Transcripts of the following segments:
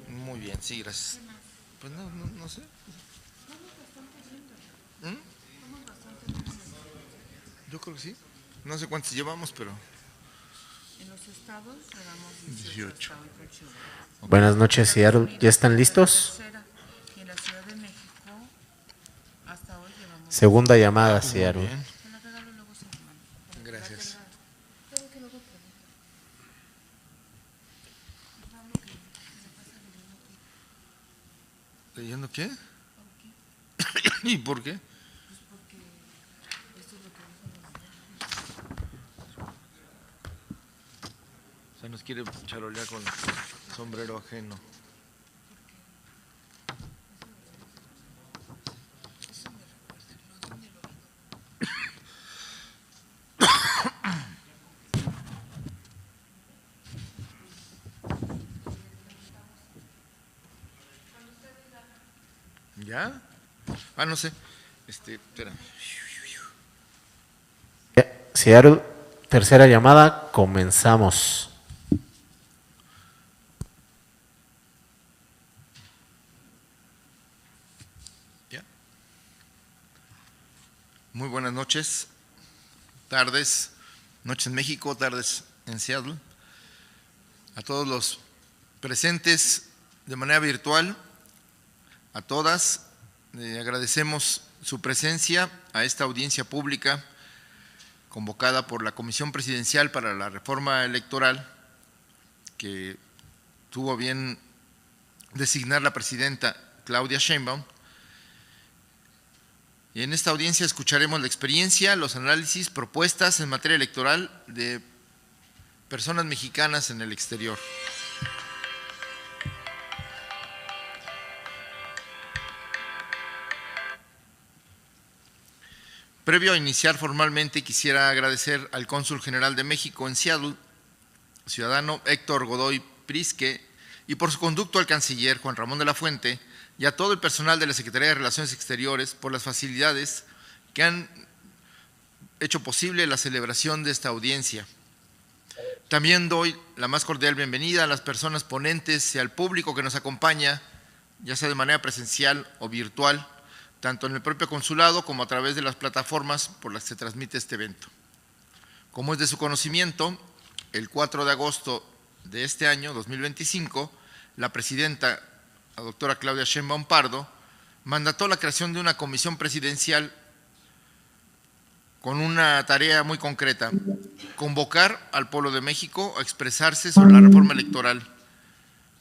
Muy bien, sí, gracias. Pues no sé. ¿Mm? Yo creo que sí. No sé cuántos llevamos, pero… En los estados llevamos 18. Ok. Buenas noches, Seattle. ¿Ya están listos? Y en la Ciudad de México, hasta hoy llevamos… Segunda llamada, Muy Seattle. bien. Se la regalo luego sin mano. Gracias. ¿Leyendo qué? ¿Y por qué? O sea, nos quiere charolear con sombrero ajeno. ¿Ya? Ah, no sé. Espera. Seattle, tercera llamada, comenzamos. ¿Ya? Muy buenas noches, tardes, noches en México, tardes en Seattle. A todos los presentes de manera virtual, a todas, agradecemos su presencia a esta audiencia pública convocada por la Comisión Presidencial para la Reforma Electoral, que tuvo bien designar la presidenta Claudia Sheinbaum. Y en esta audiencia escucharemos la experiencia, los análisis, propuestas en materia electoral de personas mexicanas en el exterior. Previo a iniciar formalmente, quisiera agradecer al Cónsul General de México en Seattle, ciudadano Héctor Godoy Prisque, y por su conducto al canciller Juan Ramón de la Fuente y a todo el personal de la Secretaría de Relaciones Exteriores por las facilidades que han hecho posible la celebración de esta audiencia. También doy la más cordial bienvenida a las personas ponentes y al público que nos acompaña, ya sea de manera presencial o virtual, tanto en el propio consulado como a través de las plataformas por las que se transmite este evento. Como es de su conocimiento, el 4 de agosto de este año, 2025, la presidenta, la doctora Claudia Sheinbaum Pardo, mandató la creación de una comisión presidencial con una tarea muy concreta: convocar al pueblo de México a expresarse sobre la reforma electoral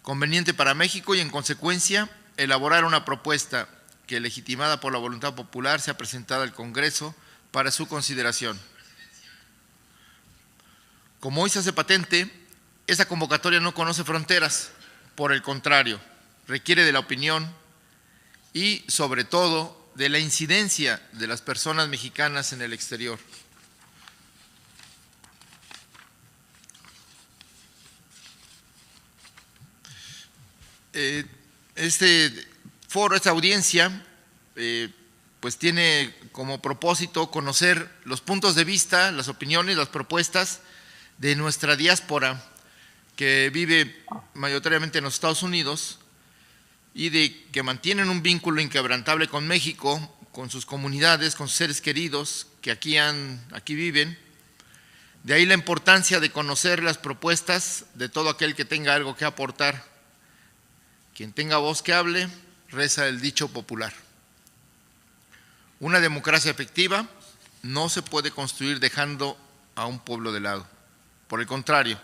conveniente para México y, en consecuencia, elaborar una propuesta que, legitimada por la voluntad popular, sea presentada al Congreso para su consideración. Como hoy se hace patente, esa convocatoria no conoce fronteras, por el contrario, requiere de la opinión y, sobre todo, de la incidencia de las personas mexicanas en el exterior. Este foro, esta audiencia, pues tiene como propósito conocer los puntos de vista, las opiniones, las propuestas de nuestra diáspora que vive mayoritariamente en los Estados Unidos y que mantienen un vínculo inquebrantable con México, con sus comunidades, con sus seres queridos que aquí viven. De ahí la importancia de conocer las propuestas de todo aquel que tenga algo que aportar. Quien tenga voz que hable, reza el dicho popular. Una democracia efectiva no se puede construir dejando a un pueblo de lado. Por el contrario,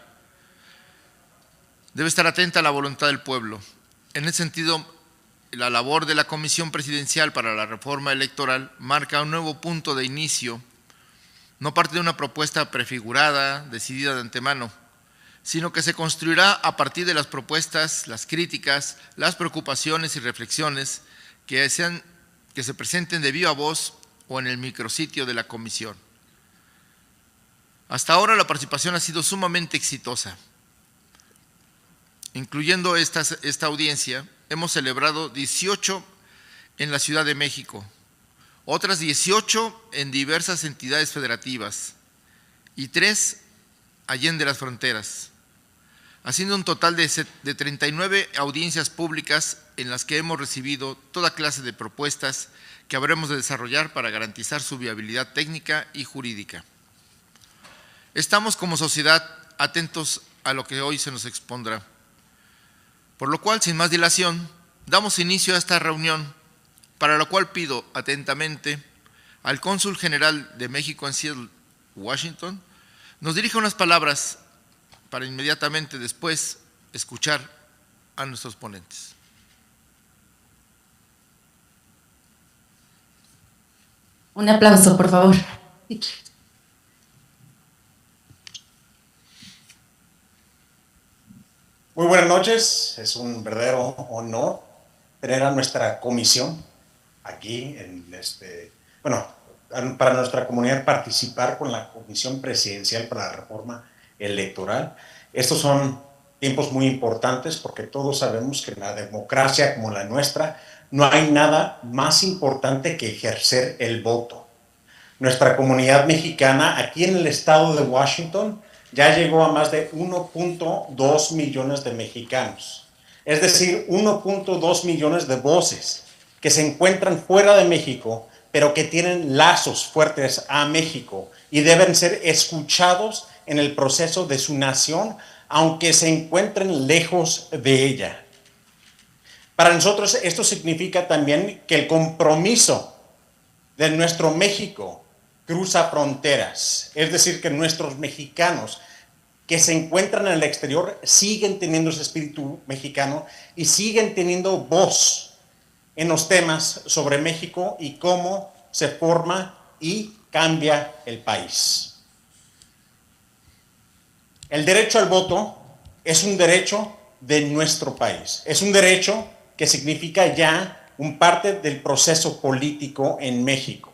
debe estar atenta a la voluntad del pueblo. En ese sentido, la labor de la Comisión Presidencial para la Reforma Electoral marca un nuevo punto de inicio. No parte de una propuesta prefigurada, decidida de antemano, sino que se construirá a partir de las propuestas, las críticas, las preocupaciones y reflexiones que se presenten de viva voz o en el micrositio de la Comisión. Hasta ahora la participación ha sido sumamente exitosa. Incluyendo esta audiencia, hemos celebrado 18 en la Ciudad de México, otras 18 en diversas entidades federativas y 3 allende las fronteras. haciendo un total de 39 audiencias públicas en las que hemos recibido toda clase de propuestas que habremos de desarrollar para garantizar su viabilidad técnica y jurídica. Estamos como sociedad atentos a lo que hoy se nos expondrá, por lo cual, sin más dilación, damos inicio a esta reunión, para lo cual pido atentamente al Cónsul General de México en Seattle, Washington, nos dirija unas palabras para inmediatamente después escuchar a nuestros ponentes. Un aplauso, por favor. Muy buenas noches, es un verdadero honor tener a nuestra comisión aquí para nuestra comunidad participar con la Comisión Presidencial para la Reforma Electoral. Estos son tiempos muy importantes porque todos sabemos que en la democracia como la nuestra no hay nada más importante que ejercer el voto. Nuestra comunidad mexicana aquí en el estado de Washington ya llegó a más de 1.2 millones de mexicanos. Es decir, 1.2 millones de voces que se encuentran fuera de México, pero que tienen lazos fuertes a México y deben ser escuchados en el proceso de su nación, aunque se encuentren lejos de ella. Para nosotros esto significa también que el compromiso de nuestro México cruza fronteras, es decir, que nuestros mexicanos que se encuentran en el exterior siguen teniendo ese espíritu mexicano y siguen teniendo voz en los temas sobre México y cómo se forma y cambia el país. El derecho al voto es un derecho de nuestro país, es un derecho que significa ya un parte del proceso político en México.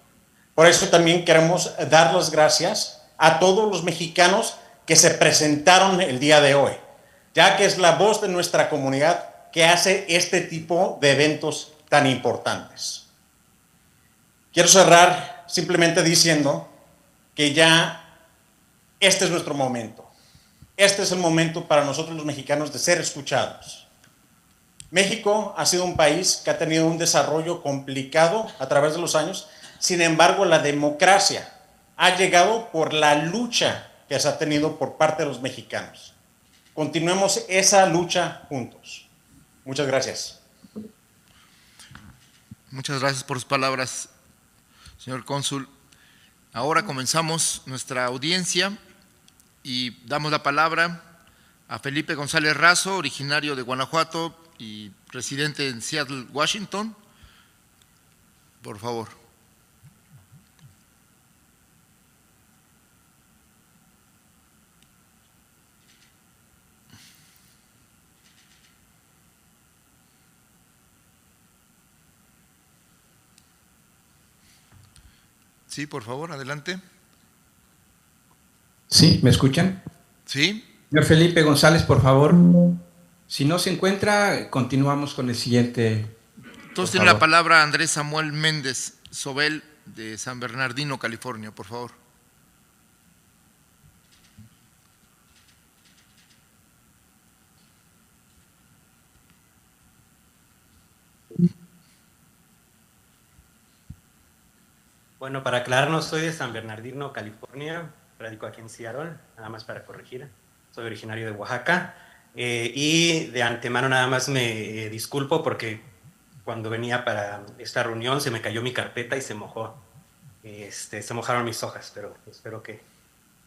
Por eso también queremos dar las gracias a todos los mexicanos que se presentaron el día de hoy, ya que es la voz de nuestra comunidad que hace este tipo de eventos tan importantes. Quiero cerrar simplemente diciendo que ya este es nuestro momento. Este es el momento para nosotros los mexicanos de ser escuchados. México ha sido un país que ha tenido un desarrollo complicado a través de los años. Sin embargo, la democracia ha llegado por la lucha que se ha tenido por parte de los mexicanos. Continuemos esa lucha juntos. Muchas gracias. Muchas gracias por sus palabras, señor cónsul. Ahora comenzamos nuestra audiencia y damos la palabra a Felipe González Razo, originario de Guanajuato y residente en Seattle, Washington. Por favor. Sí, por favor, adelante. Sí, ¿me escuchan? Sí. Señor Felipe González, por favor. Si no se encuentra, continuamos con el siguiente. Entonces tiene la palabra Andrés Samuel Méndez Sobel, de San Bernardino, California, por favor. Bueno, para aclararnos, soy de San Bernardino, California, radico aquí en Seattle, nada más para corregir, soy originario de Oaxaca, y de antemano nada más me disculpo porque cuando venía para esta reunión se me cayó mi carpeta y se mojó, se mojaron mis hojas, pero espero que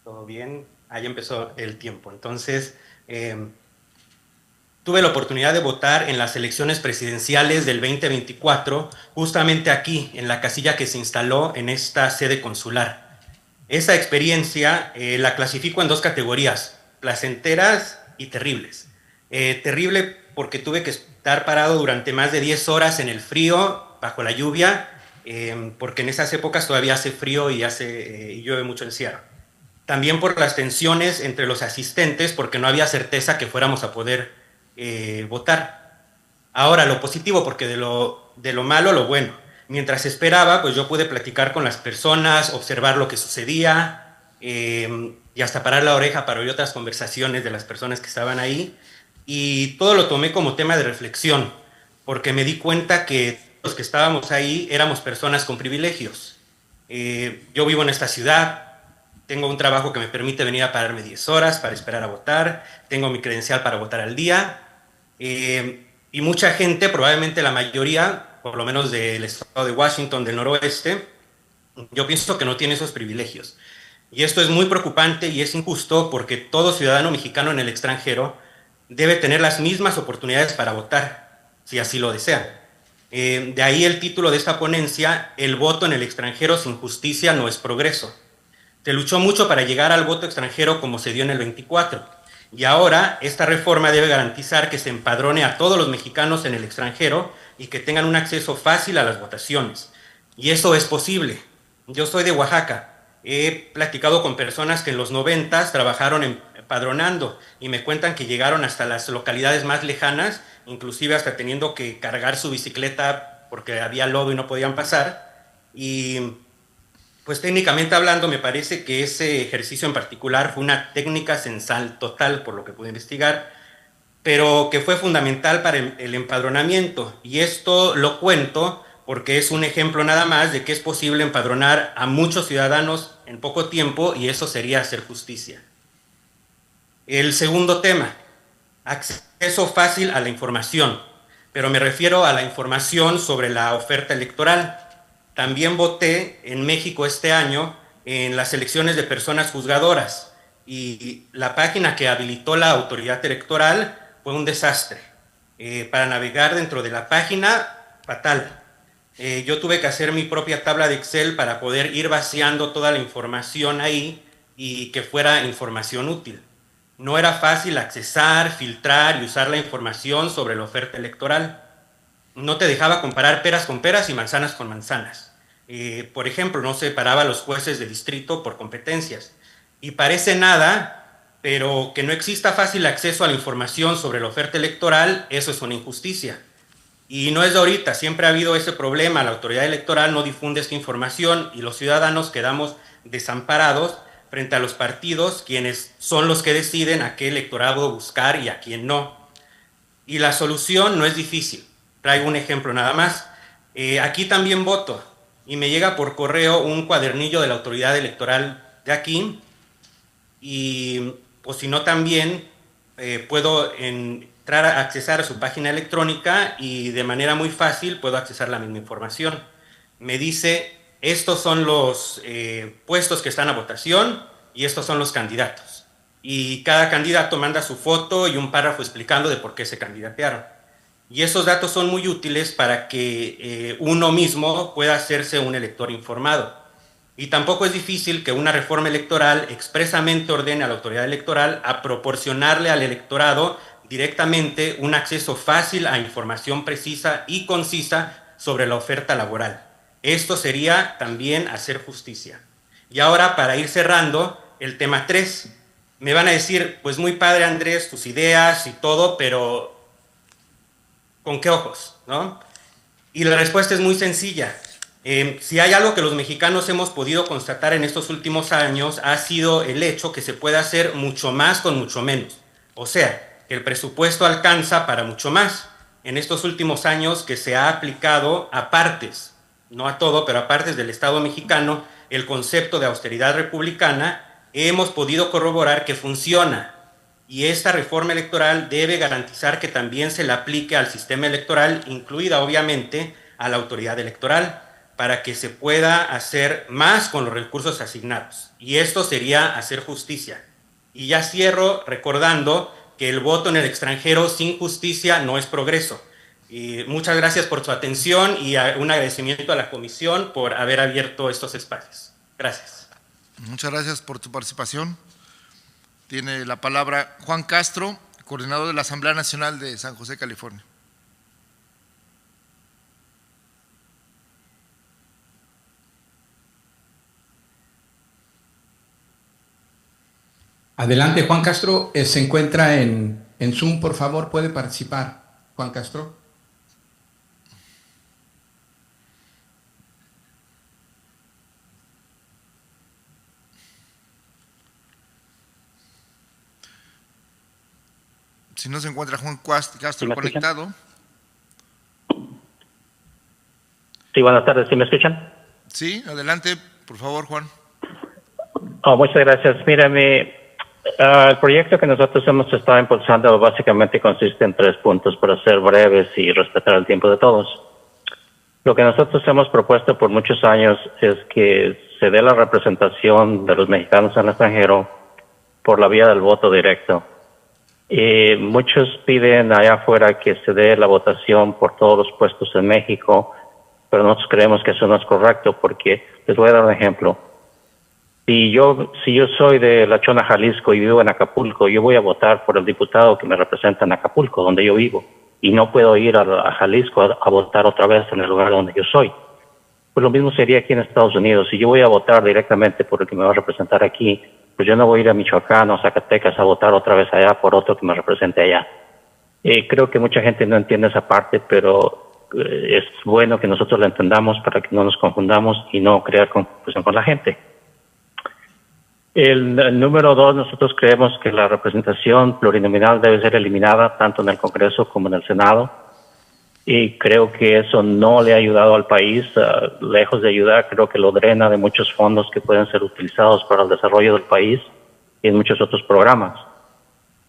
todo bien, ahí empezó el tiempo. Entonces, tuve la oportunidad de votar en las elecciones presidenciales del 2024, justamente aquí, en la casilla que se instaló en esta sede consular. Esa experiencia la clasifico en dos categorías, placenteras y terribles. Terrible porque tuve que estar parado durante más de 10 horas en el frío, bajo la lluvia, porque en esas épocas todavía hace frío y llueve mucho en Sierra. También por las tensiones entre los asistentes, porque no había certeza que fuéramos a poder votar. Ahora, lo positivo, porque de lo malo, lo bueno. Mientras esperaba, pues yo pude platicar con las personas, observar lo que sucedía, y hasta parar la oreja para oír otras conversaciones de las personas que estaban ahí. Y todo lo tomé como tema de reflexión, porque me di cuenta que los que estábamos ahí éramos personas con privilegios. Yo vivo en esta ciudad, tengo un trabajo que me permite venir a pararme 10 horas para esperar a votar, tengo mi credencial para votar al día, y mucha gente, probablemente la mayoría, por lo menos del estado de Washington, del noroeste, yo pienso que no tiene esos privilegios. Y esto es muy preocupante y es injusto porque todo ciudadano mexicano en el extranjero debe tener las mismas oportunidades para votar, si así lo desean. De ahí el título de esta ponencia: el voto en el extranjero sin justicia no es progreso. Se luchó mucho para llegar al voto extranjero como se dio en el 24, y ahora esta reforma debe garantizar que se empadrone a todos los mexicanos en el extranjero y que tengan un acceso fácil a las votaciones. Y eso es posible. Yo soy de Oaxaca. He platicado con personas que en los 90 trabajaron empadronando y me cuentan que llegaron hasta las localidades más lejanas, inclusive hasta teniendo que cargar su bicicleta porque había lodo y no podían pasar. Y pues técnicamente hablando, me parece que ese ejercicio en particular fue una técnica censal total, por lo que pude investigar, pero que fue fundamental para el empadronamiento. Y esto lo cuento porque es un ejemplo nada más de que es posible empadronar a muchos ciudadanos en poco tiempo, y eso sería hacer justicia. El segundo tema: acceso fácil a la información, pero me refiero a la información sobre la oferta electoral. También voté en México este año en las elecciones de personas juzgadoras, y la página que habilitó la autoridad electoral fue un desastre. Para navegar dentro de la página, fatal. Yo tuve que hacer mi propia tabla de Excel para poder ir vaciando toda la información ahí y que fuera información útil. No era fácil accesar, filtrar y usar la información sobre la oferta electoral. No te dejaba comparar peras con peras y manzanas con manzanas. Por ejemplo, no separaba a los jueces de distrito por competencias. Y parece nada, pero que no exista fácil acceso a la información sobre la oferta electoral, eso es una injusticia. Y no es de ahorita, siempre ha habido ese problema. La autoridad electoral no difunde esta información y los ciudadanos quedamos desamparados frente a los partidos, quienes son los que deciden a qué electorado buscar y a quién no. Y la solución no es difícil. Traigo un ejemplo nada más. Aquí también voto y me llega por correo un cuadernillo de la autoridad electoral de aquí, y o si no también puedo entrar a accesar a su página electrónica y de manera muy fácil puedo accesar la misma información. Me dice: estos son los puestos que están a votación y estos son los candidatos. Y cada candidato manda su foto y un párrafo explicando de por qué se candidatearon. Y esos datos son muy útiles para que uno mismo pueda hacerse un elector informado. Y tampoco es difícil que una reforma electoral expresamente ordene a la autoridad electoral a proporcionarle al electorado directamente un acceso fácil a información precisa y concisa sobre la oferta laboral. Esto sería también hacer justicia. Y ahora, para ir cerrando, el tema 3. Me van a decir: pues muy padre, Andrés, tus ideas y todo, pero ¿con qué ojos? ¿No? Y la respuesta es muy sencilla. Si hay algo que los mexicanos hemos podido constatar en estos últimos años, ha sido el hecho que se puede hacer mucho más con mucho menos. O sea, que el presupuesto alcanza para mucho más. En estos últimos años que se ha aplicado a partes, no a todo, pero a partes del Estado mexicano, el concepto de austeridad republicana, hemos podido corroborar que funciona. Y esta reforma electoral debe garantizar que también se le aplique al sistema electoral, incluida obviamente a la autoridad electoral, para que se pueda hacer más con los recursos asignados. Y esto sería hacer justicia. Y ya cierro recordando que el voto en el extranjero sin justicia no es progreso. Y muchas gracias por su atención y un agradecimiento a la comisión por haber abierto estos espacios. Gracias. Muchas gracias por tu participación. Tiene la palabra Juan Castro, coordinador de la Asamblea Nacional de San José, California. Adelante, Juan Castro, se encuentra en Zoom, por favor, puede participar. Juan Castro. Si no se encuentra Juan Castro ¿Sí me escuchan? conectado. Sí, buenas tardes, ¿sí me escuchan? Sí, adelante, por favor, Juan. Muchas gracias. Mírame, el proyecto que nosotros hemos estado impulsando básicamente consiste en 3 puntos para ser breves y respetar el tiempo de todos. Lo que nosotros hemos propuesto por muchos años es que se dé la representación de los mexicanos en el extranjero por la vía del voto directo. Muchos piden allá afuera que se dé la votación por todos los puestos en México, pero nosotros creemos que eso no es correcto porque, les voy a dar un ejemplo. Si yo soy de La Chona, Jalisco y vivo en Acapulco, yo voy a votar por el diputado que me representa en Acapulco, donde yo vivo, y no puedo ir a Jalisco a votar otra vez en el lugar donde yo soy. Pues lo mismo sería aquí en Estados Unidos. Si yo voy a votar directamente por el que me va a representar aquí, pues yo no voy a ir a Michoacán o a Zacatecas a votar otra vez allá por otro que me represente allá. Creo que mucha gente no entiende esa parte, pero es bueno que nosotros la entendamos para que no nos confundamos y no crear confusión con la gente. El número 2, nosotros creemos que la representación plurinominal debe ser eliminada tanto en el Congreso como en el Senado. Y creo que eso no le ha ayudado al país. Lejos de ayudar, creo que lo drena de muchos fondos que pueden ser utilizados para el desarrollo del país y en muchos otros programas.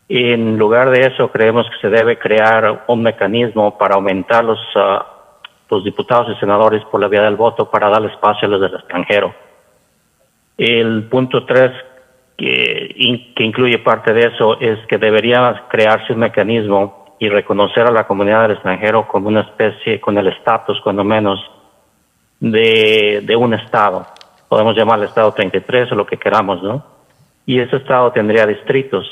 En lugar de eso, creemos que se debe crear un mecanismo para aumentar los diputados y senadores por la vía del voto para darle espacio a los del extranjero. El punto 3, que incluye parte de eso, es que debería crearse un mecanismo y reconocer a la comunidad del extranjero como una especie, con el estatus, cuando menos, de un estado. Podemos llamarle estado 33 o lo que queramos, ¿no? Y ese estado tendría distritos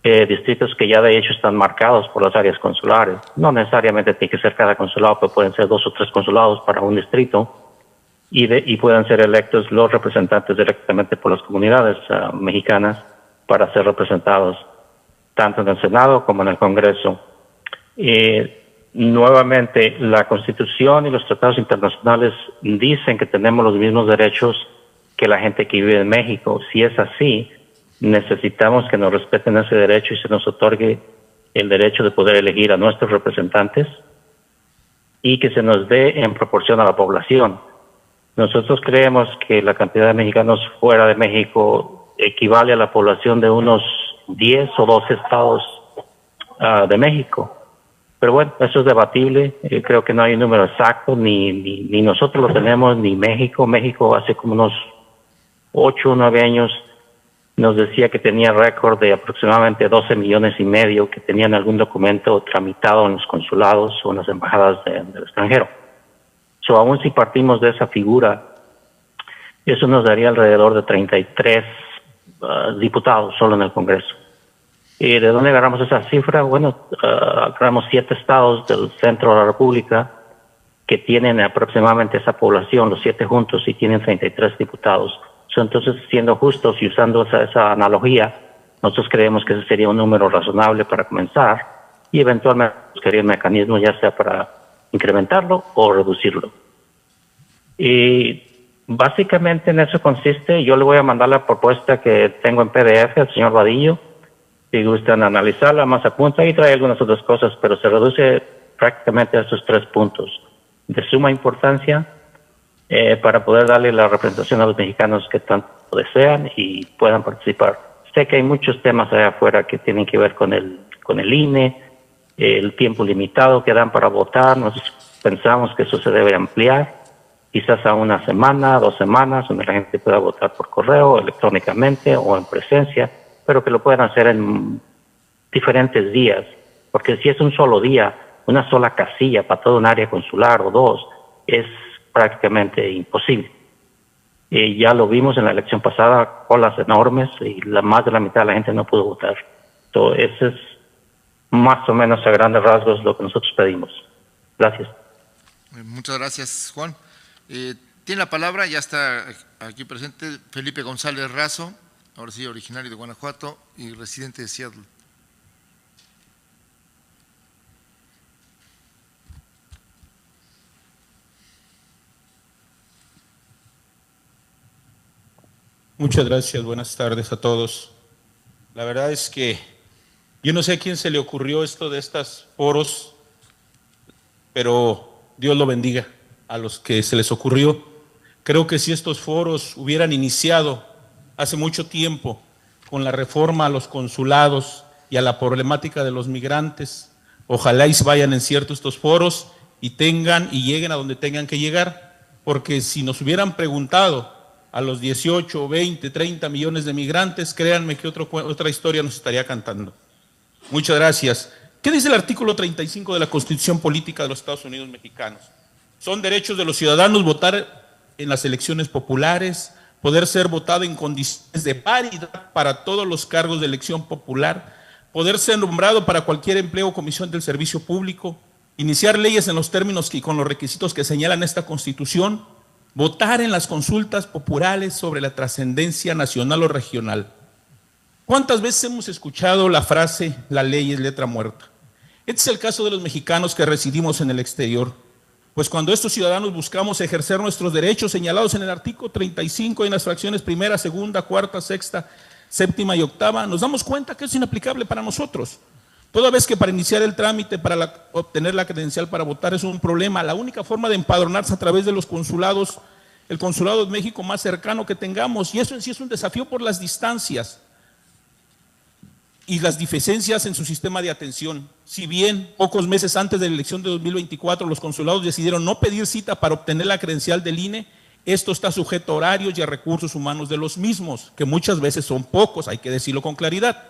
que ya de hecho están marcados por las áreas consulares. No necesariamente tiene que ser cada consulado, pero pueden ser 2 o 3 consulados para un distrito. Y puedan ser electos los representantes directamente por las comunidades mexicanas para ser representados tanto en el Senado como en el Congreso. Nuevamente, la Constitución y los tratados internacionales dicen que tenemos los mismos derechos que la gente que vive en México. Si es así, necesitamos que nos respeten ese derecho y se nos otorgue el derecho de poder elegir a nuestros representantes y que se nos dé en proporción a la población. Nosotros creemos que la cantidad de mexicanos fuera de México equivale a la población de unos 10 o 12 estados de México. Pero bueno, eso es debatible. Creo que no hay un número exacto, ni nosotros lo tenemos, ni México. México hace como unos 8 o 9 años nos decía que tenía récord de aproximadamente 12 millones y medio que tenían algún documento tramitado en los consulados o en las embajadas del extranjero. Aún si partimos de esa figura, eso nos daría alrededor de 33 diputados solo en el Congreso. ¿Y de dónde agarramos esa cifra? Bueno, agarramos 7 estados del centro de la República que tienen aproximadamente esa población, los 7 juntos, y tienen 33 diputados. Entonces, siendo justos y usando esa analogía, nosotros creemos que ese sería un número razonable para comenzar y eventualmente buscaría un mecanismo ya sea para incrementarlo o reducirlo. Y básicamente en eso consiste. Yo le voy a mandar la propuesta que tengo en PDF al señor Vadillo. Si gustan analizarla, más apunta y trae algunas otras cosas, pero se reduce prácticamente a estos 3 puntos de suma importancia para poder darle la representación a los mexicanos que tanto desean y puedan participar. Sé que hay muchos temas allá afuera que tienen que ver con el INE, el tiempo limitado que dan para votar. Nosotros pensamos que eso se debe ampliar, quizás a 1 semana, 2 semanas, donde la gente pueda votar por correo, electrónicamente o en presencia, pero que lo puedan hacer en diferentes días, porque si es un solo día, una sola casilla para toda un área consular o 2, es prácticamente imposible. Ya lo vimos en la elección pasada, colas enormes y más de la mitad de la gente no pudo votar. Entonces, ese es más o menos a grandes rasgos lo que nosotros pedimos. Gracias. Muchas gracias, Juan. Tiene la palabra, ya está aquí presente, Felipe González Razo, ahora sí originario de Guanajuato y residente de Seattle. Muchas gracias, buenas tardes a todos. La verdad es que Yo no sé a quién se le ocurrió esto de estos foros, pero Dios lo bendiga a los que se les ocurrió. Creo que si estos foros hubieran iniciado hace mucho tiempo con la reforma a los consulados y a la problemática de los migrantes, ojalá y se vayan en cierto estos foros y tengan y lleguen a donde tengan que llegar, porque si nos hubieran preguntado a los 18, 20, 30 millones de migrantes, créanme que otra historia nos estaría cantando. Muchas gracias. ¿Qué dice el artículo 35 de la Constitución Política de los Estados Unidos Mexicanos? Son derechos de los ciudadanos votar en las elecciones populares, poder ser votado en condiciones de paridad para todos los cargos de elección popular, poder ser nombrado para cualquier empleo o comisión del servicio público, iniciar leyes en los términos y con los requisitos que señalan esta Constitución, votar en las consultas populares sobre la trascendencia nacional o regional. ¿Cuántas veces hemos escuchado la frase, la ley es letra muerta? Este es el caso de los mexicanos que residimos en el exterior. Pues cuando estos ciudadanos buscamos ejercer nuestros derechos señalados en el artículo 35 y en las fracciones primera, segunda, cuarta, sexta, séptima y octava, nos damos cuenta que es inaplicable para nosotros. Toda vez que para iniciar el trámite para obtener la credencial para votar es un problema, la única forma de empadronarse a través de los consulados, el consulado de México más cercano que tengamos, y eso en sí es un desafío por las distancias y las deficiencias en su sistema de atención. Si bien pocos meses antes de la elección de 2024 los consulados decidieron no pedir cita para obtener la credencial del INE, esto está sujeto a horarios y a recursos humanos de los mismos, que muchas veces son pocos, hay que decirlo con claridad.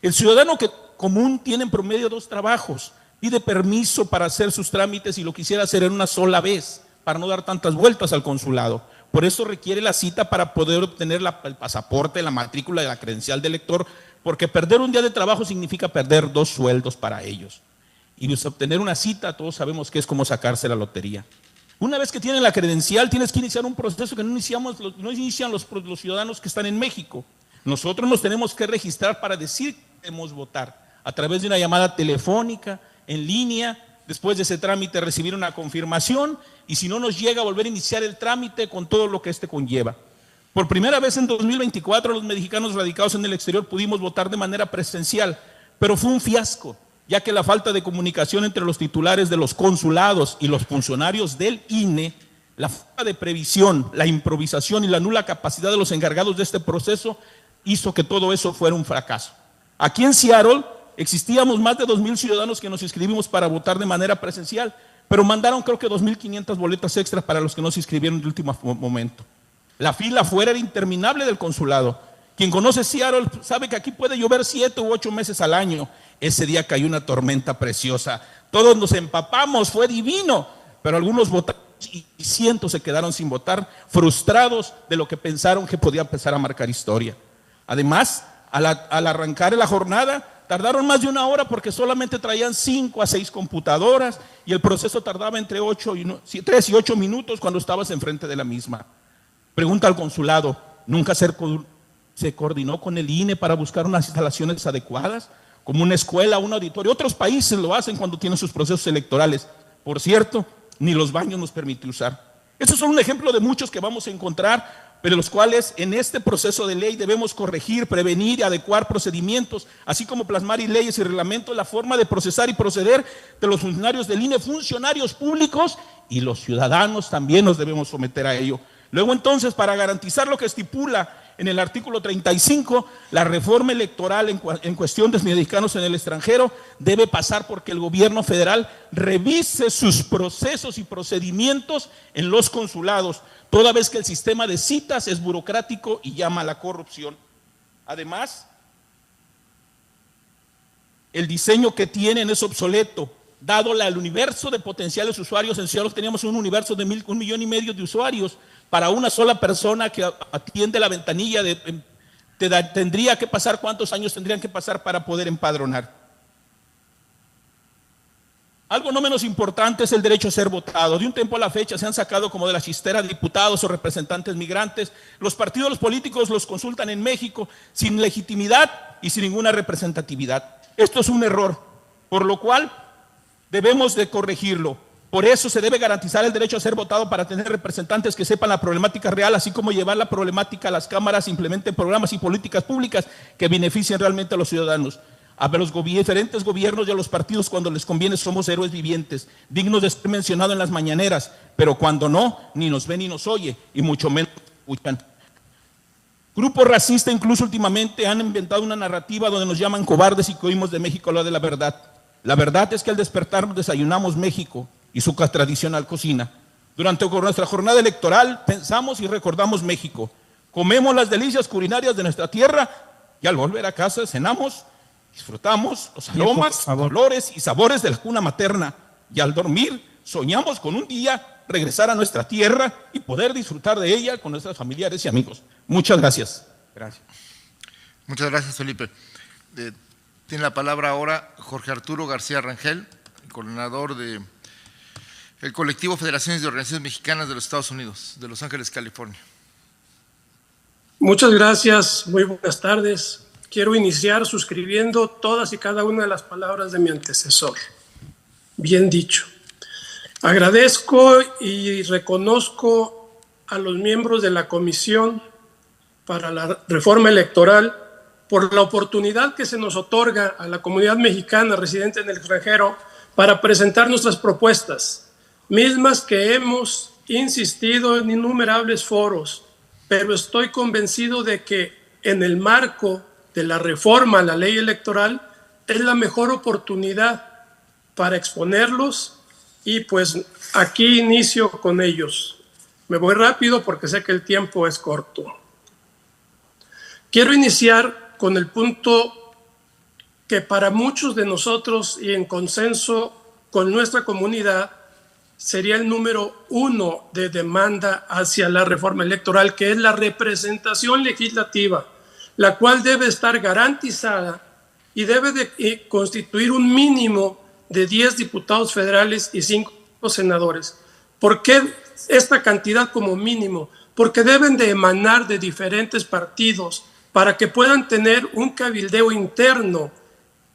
El ciudadano común tiene en promedio 2 trabajos, pide permiso para hacer sus trámites y lo quisiera hacer en una sola vez, para no dar tantas vueltas al consulado. Por eso requiere la cita para poder obtener el pasaporte, la matrícula y la credencial de elector, porque perder un día de trabajo significa perder 2 sueldos para ellos. Y obtener una cita, todos sabemos que es como sacarse la lotería. Una vez que tienen la credencial, tienes que iniciar un proceso que no inician los ciudadanos que están en México. Nosotros nos tenemos que registrar para decir que queremos votar, a través de una llamada telefónica, en línea. Después de ese trámite recibir una confirmación y si no nos llega, volver a iniciar el trámite con todo lo que este conlleva. Por primera vez en 2024 los mexicanos radicados en el exterior pudimos votar de manera presencial, pero fue un fiasco, ya que la falta de comunicación entre los titulares de los consulados y los funcionarios del INE, la falta de previsión, la improvisación y la nula capacidad de los encargados de este proceso hizo que todo eso fuera un fracaso. Aquí en Seattle existíamos más de 2,000 ciudadanos que nos inscribimos para votar de manera presencial, pero mandaron creo que 2,500 boletas extras para los que no se inscribieron de último momento. La fila afuera era interminable del consulado. Quien conoce Seattle sabe que aquí puede llover 7 u 8 meses al año. Ese día cayó una tormenta preciosa. Todos nos empapamos, fue divino, pero algunos votaron y cientos se quedaron sin votar, frustrados de lo que pensaron que podía empezar a marcar historia. Además, al arrancar la jornada, tardaron más de 1 hora porque solamente traían 5 a 6 computadoras y el proceso tardaba entre 3 y 8 minutos cuando estabas enfrente de la misma. Pregunta al consulado, ¿nunca se coordinó con el INE para buscar unas instalaciones adecuadas? Como una escuela, un auditorio. Otros países lo hacen cuando tienen sus procesos electorales. Por cierto, ni los baños nos permite usar. Estos son un ejemplo de muchos que vamos a encontrar, pero los cuales en este proceso de ley debemos corregir, prevenir y adecuar procedimientos, así como plasmar y leyes y reglamentos, la forma de procesar y proceder de los funcionarios del INE, funcionarios públicos, y los ciudadanos también nos debemos someter a ello. Luego entonces, para garantizar lo que estipula en el artículo 35, la reforma electoral en cuestión de mexicanos en el extranjero debe pasar porque el gobierno federal revise sus procesos y procedimientos en los consulados, toda vez que el sistema de citas es burocrático y llama a la corrupción. Además, el diseño que tienen es obsoleto, dado el universo de potenciales usuarios. En Seattle teníamos un universo de 1,5 millones de usuarios. Para una sola persona que atiende la ventanilla, tendría que pasar, ¿cuántos años tendrían que pasar para poder empadronar? Algo no menos importante es el derecho a ser votado. De un tiempo a la fecha se han sacado como de la chistera diputados o representantes migrantes. Los partidos políticos los consultan en México sin legitimidad y sin ninguna representatividad. Esto es un error, por lo cual debemos de corregirlo. Por eso se debe garantizar el derecho a ser votado para tener representantes que sepan la problemática real, así como llevar la problemática a las cámaras, implementen programas y políticas públicas que beneficien realmente a los ciudadanos. A los diferentes gobiernos y a los partidos, cuando les conviene, somos héroes vivientes, dignos de ser mencionados en las mañaneras, pero cuando no, ni nos ve ni nos oye, y mucho menos escuchan. Grupos racistas incluso últimamente han inventado una narrativa donde nos llaman cobardes y que oímos de México hablar de la verdad. La verdad es que al despertarnos desayunamos México y su tradicional cocina. Durante nuestra jornada electoral pensamos y recordamos México. Comemos las delicias culinarias de nuestra tierra y al volver a casa cenamos, disfrutamos los aromas, olores y sabores de la cuna materna. Y al dormir soñamos con un día regresar a nuestra tierra y poder disfrutar de ella con nuestros familiares y amigos. Muchas gracias. Gracias. Muchas gracias, Felipe. Tiene la palabra ahora Jorge Arturo García Rangel, coordinador del colectivo Federaciones de Organizaciones Mexicanas de los Estados Unidos, de Los Ángeles, California. Muchas gracias, muy buenas tardes. Quiero iniciar suscribiendo todas y cada una de las palabras de mi antecesor. Bien dicho. Agradezco y reconozco a los miembros de la Comisión para la Reforma Electoral por la oportunidad que se nos otorga a la comunidad mexicana residente en el extranjero para presentar nuestras propuestas, mismas que hemos insistido en innumerables foros, pero estoy convencido de que en el marco de la reforma a la ley electoral es la mejor oportunidad para exponerlos y pues aquí inicio con ellos. Me voy rápido porque sé que el tiempo es corto. Quiero iniciar con el punto que para muchos de nosotros y en consenso con nuestra comunidad sería el número 1 de demanda hacia la reforma electoral, que es la representación legislativa, la cual debe estar garantizada y debe de constituir un mínimo de 10 diputados federales y 5 senadores. ¿Por qué esta cantidad como mínimo? Porque deben de emanar de diferentes partidos para que puedan tener un cabildeo interno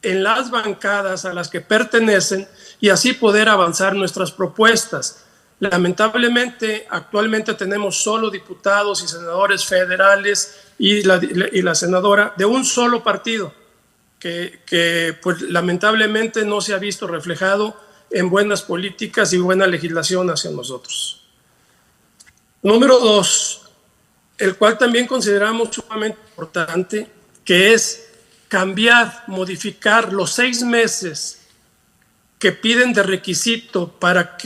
en las bancadas a las que pertenecen y así poder avanzar nuestras propuestas. Lamentablemente, actualmente tenemos solo diputados y senadores federales y la senadora de un solo partido, que pues, lamentablemente no se ha visto reflejado en buenas políticas y buena legislación hacia nosotros. Número 2, el cual también consideramos sumamente importante, que es cambiar, modificar los 6 meses que piden de requisito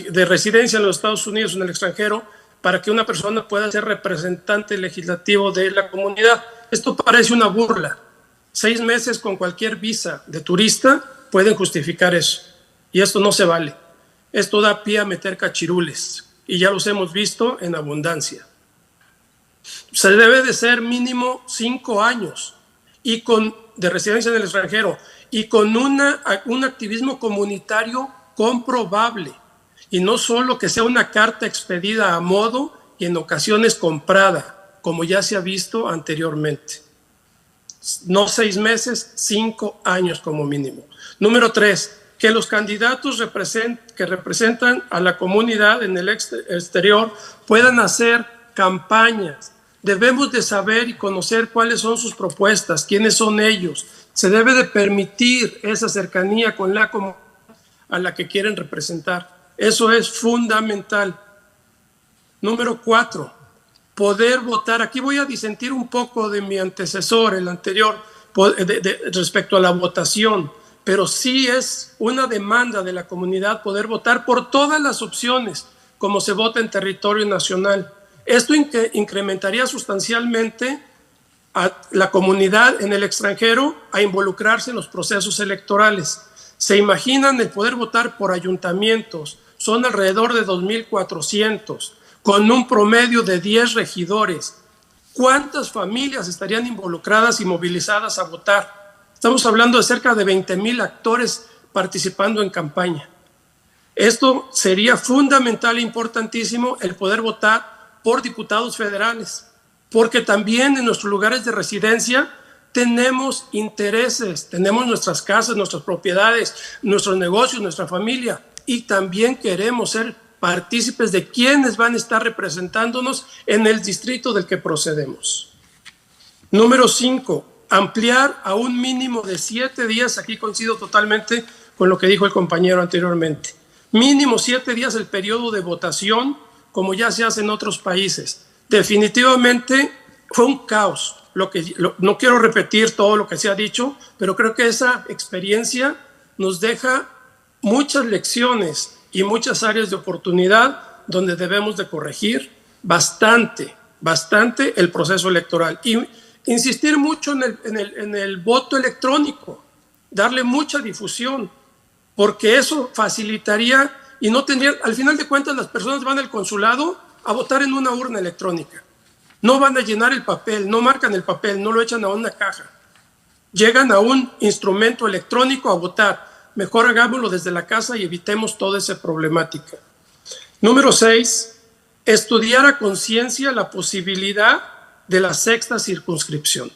de residencia en los Estados Unidos o en el extranjero para que una persona pueda ser representante legislativo de la comunidad. Esto parece una burla. 6 meses con cualquier visa de turista pueden justificar eso. Y esto no se vale. Esto da pie a meter cachirules. Y ya los hemos visto en abundancia. Se debe de ser mínimo 5 años de residencia en el extranjero y con un activismo comunitario comprobable. Y no solo que sea una carta expedida a modo y en ocasiones comprada, como ya se ha visto anteriormente. No 6 meses, 5 años como mínimo. Número 3, que los candidatos que representan a la comunidad en el exterior puedan hacer campañas. Debemos de saber y conocer cuáles son sus propuestas, quiénes son ellos. Se debe de permitir esa cercanía con la comunidad a la que quieren representar. Eso es fundamental. Número 4, poder votar. Aquí voy a disentir un poco de mi antecesor, el anterior, respecto a la votación, pero sí es una demanda de la comunidad poder votar por todas las opciones, como se vota en territorio nacional. Esto incrementaría sustancialmente a la comunidad en el extranjero a involucrarse en los procesos electorales. ¿Se imaginan el poder votar por ayuntamientos? Son alrededor de 2,400, con un promedio de 10 regidores. ¿Cuántas familias estarían involucradas y movilizadas a votar? Estamos hablando de cerca de 20,000 actores participando en campaña. Esto sería fundamental e importantísimo, el poder votar por diputados federales, porque también en nuestros lugares de residencia tenemos intereses, tenemos nuestras casas, nuestras propiedades, nuestros negocios, nuestra familia, y también queremos ser partícipes de quienes van a estar representándonos en el distrito del que procedemos. Número 5, ampliar a un mínimo de 7 días, aquí coincido totalmente con lo que dijo el compañero anteriormente, mínimo 7 días el periodo de votación, como ya se hace en otros países. Definitivamente fue un caos. No quiero repetir todo lo que se ha dicho, pero creo que esa experiencia nos deja muchas lecciones y muchas áreas de oportunidad donde debemos de corregir bastante el proceso electoral. Y insistir mucho en el voto electrónico, darle mucha difusión, porque eso facilitaría y no tendría, al final de cuentas las personas van al consulado a votar en una urna electrónica. No van a llenar el papel, no marcan el papel, no lo echan a una caja. Llegan a un instrumento electrónico a votar. Mejor hagámoslo desde la casa y evitemos toda esa problemática. Número 6, estudiar a conciencia la posibilidad de la sexta circunscripción.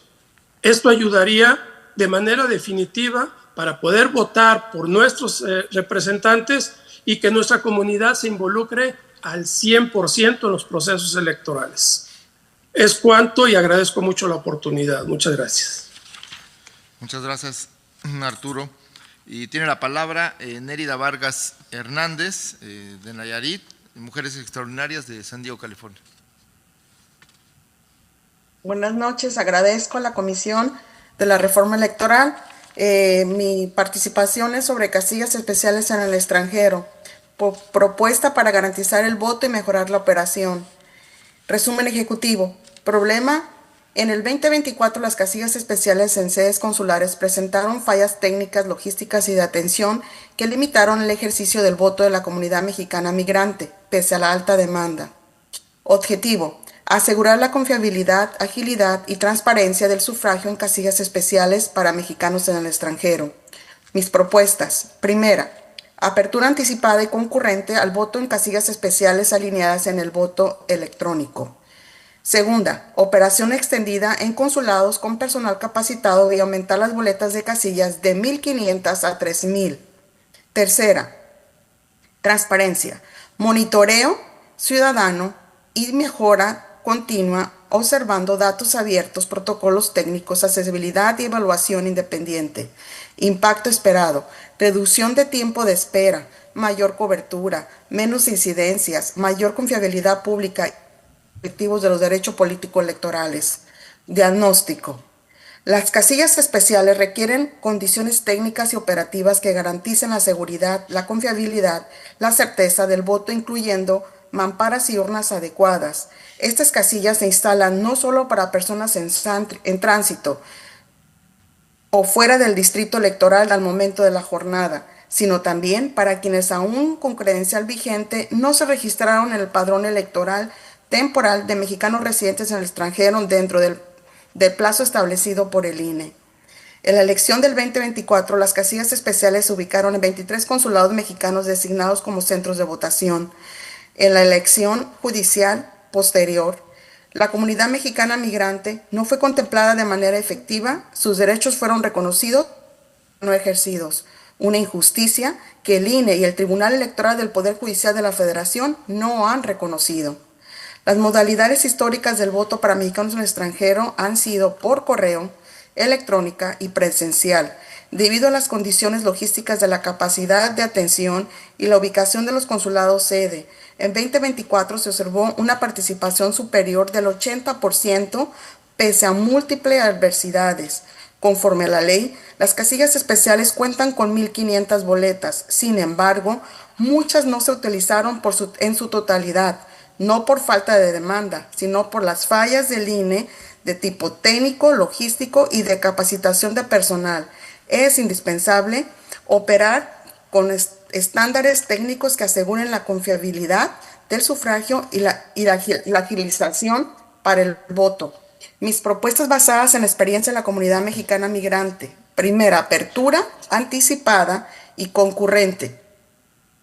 Esto ayudaría de manera definitiva para poder votar por nuestros representantes y que nuestra comunidad se involucre al 100% en los procesos electorales. Es cuanto y agradezco mucho la oportunidad. Muchas gracias. Muchas gracias, Arturo. Y tiene la palabra Nérida Vargas Hernández, de Nayarit, Mujeres Extraordinarias de San Diego, California. Buenas noches, agradezco a la Comisión de la Reforma Electoral. Mi participación es sobre casillas especiales en el extranjero, propuesta para garantizar el voto y mejorar la operación. Resumen ejecutivo. Problema. En el 2024 las casillas especiales en sedes consulares presentaron fallas técnicas, logísticas y de atención que limitaron el ejercicio del voto de la comunidad mexicana migrante, pese a la alta demanda. Objetivo. Asegurar la confiabilidad, agilidad y transparencia del sufragio en casillas especiales para mexicanos en el extranjero. Mis propuestas. Primera. Apertura anticipada y concurrente al voto en casillas especiales alineadas en el voto electrónico. Segunda, operación extendida en consulados con personal capacitado y aumentar las boletas de casillas de 1,500 a 3,000. Tercera, transparencia, monitoreo ciudadano y mejora continua observando datos abiertos, protocolos técnicos, accesibilidad y evaluación independiente. Impacto esperado, reducción de tiempo de espera, mayor cobertura, menos incidencias, mayor confiabilidad pública objetivos de los derechos políticos electorales. Diagnóstico. Las casillas especiales requieren condiciones técnicas y operativas que garanticen la seguridad, la confiabilidad, la certeza del voto, incluyendo mamparas y urnas adecuadas. Estas casillas se instalan no solo para personas en tránsito o fuera del distrito electoral al momento de la jornada, sino también para quienes aún con credencial vigente no se registraron en el padrón electoral temporal de mexicanos residentes en el extranjero dentro del plazo establecido por el INE. En la elección del 2024, las casillas especiales se ubicaron en 23 consulados mexicanos designados como centros de votación. En la elección judicial posterior, la comunidad mexicana migrante no fue contemplada de manera efectiva, sus derechos fueron reconocidos, no ejercidos. Una injusticia que el INE y el Tribunal Electoral del Poder Judicial de la Federación no han reconocido. Las modalidades históricas del voto para mexicanos en el extranjero han sido por correo, electrónica y presencial, debido a las condiciones logísticas de la capacidad de atención y la ubicación de los consulados sede. En 2024 se observó una participación superior del 80% pese a múltiples adversidades. Conforme a la ley, las casillas especiales cuentan con 1,500 boletas. Sin embargo, muchas no se utilizaron en su totalidad, no por falta de demanda, sino por las fallas del INE de tipo técnico, logístico y de capacitación de personal. Es indispensable operar con estándares técnicos que aseguren la confiabilidad del sufragio y la agilización para el voto. Mis propuestas basadas en la experiencia de la comunidad mexicana migrante. Primera, apertura anticipada y concurrente.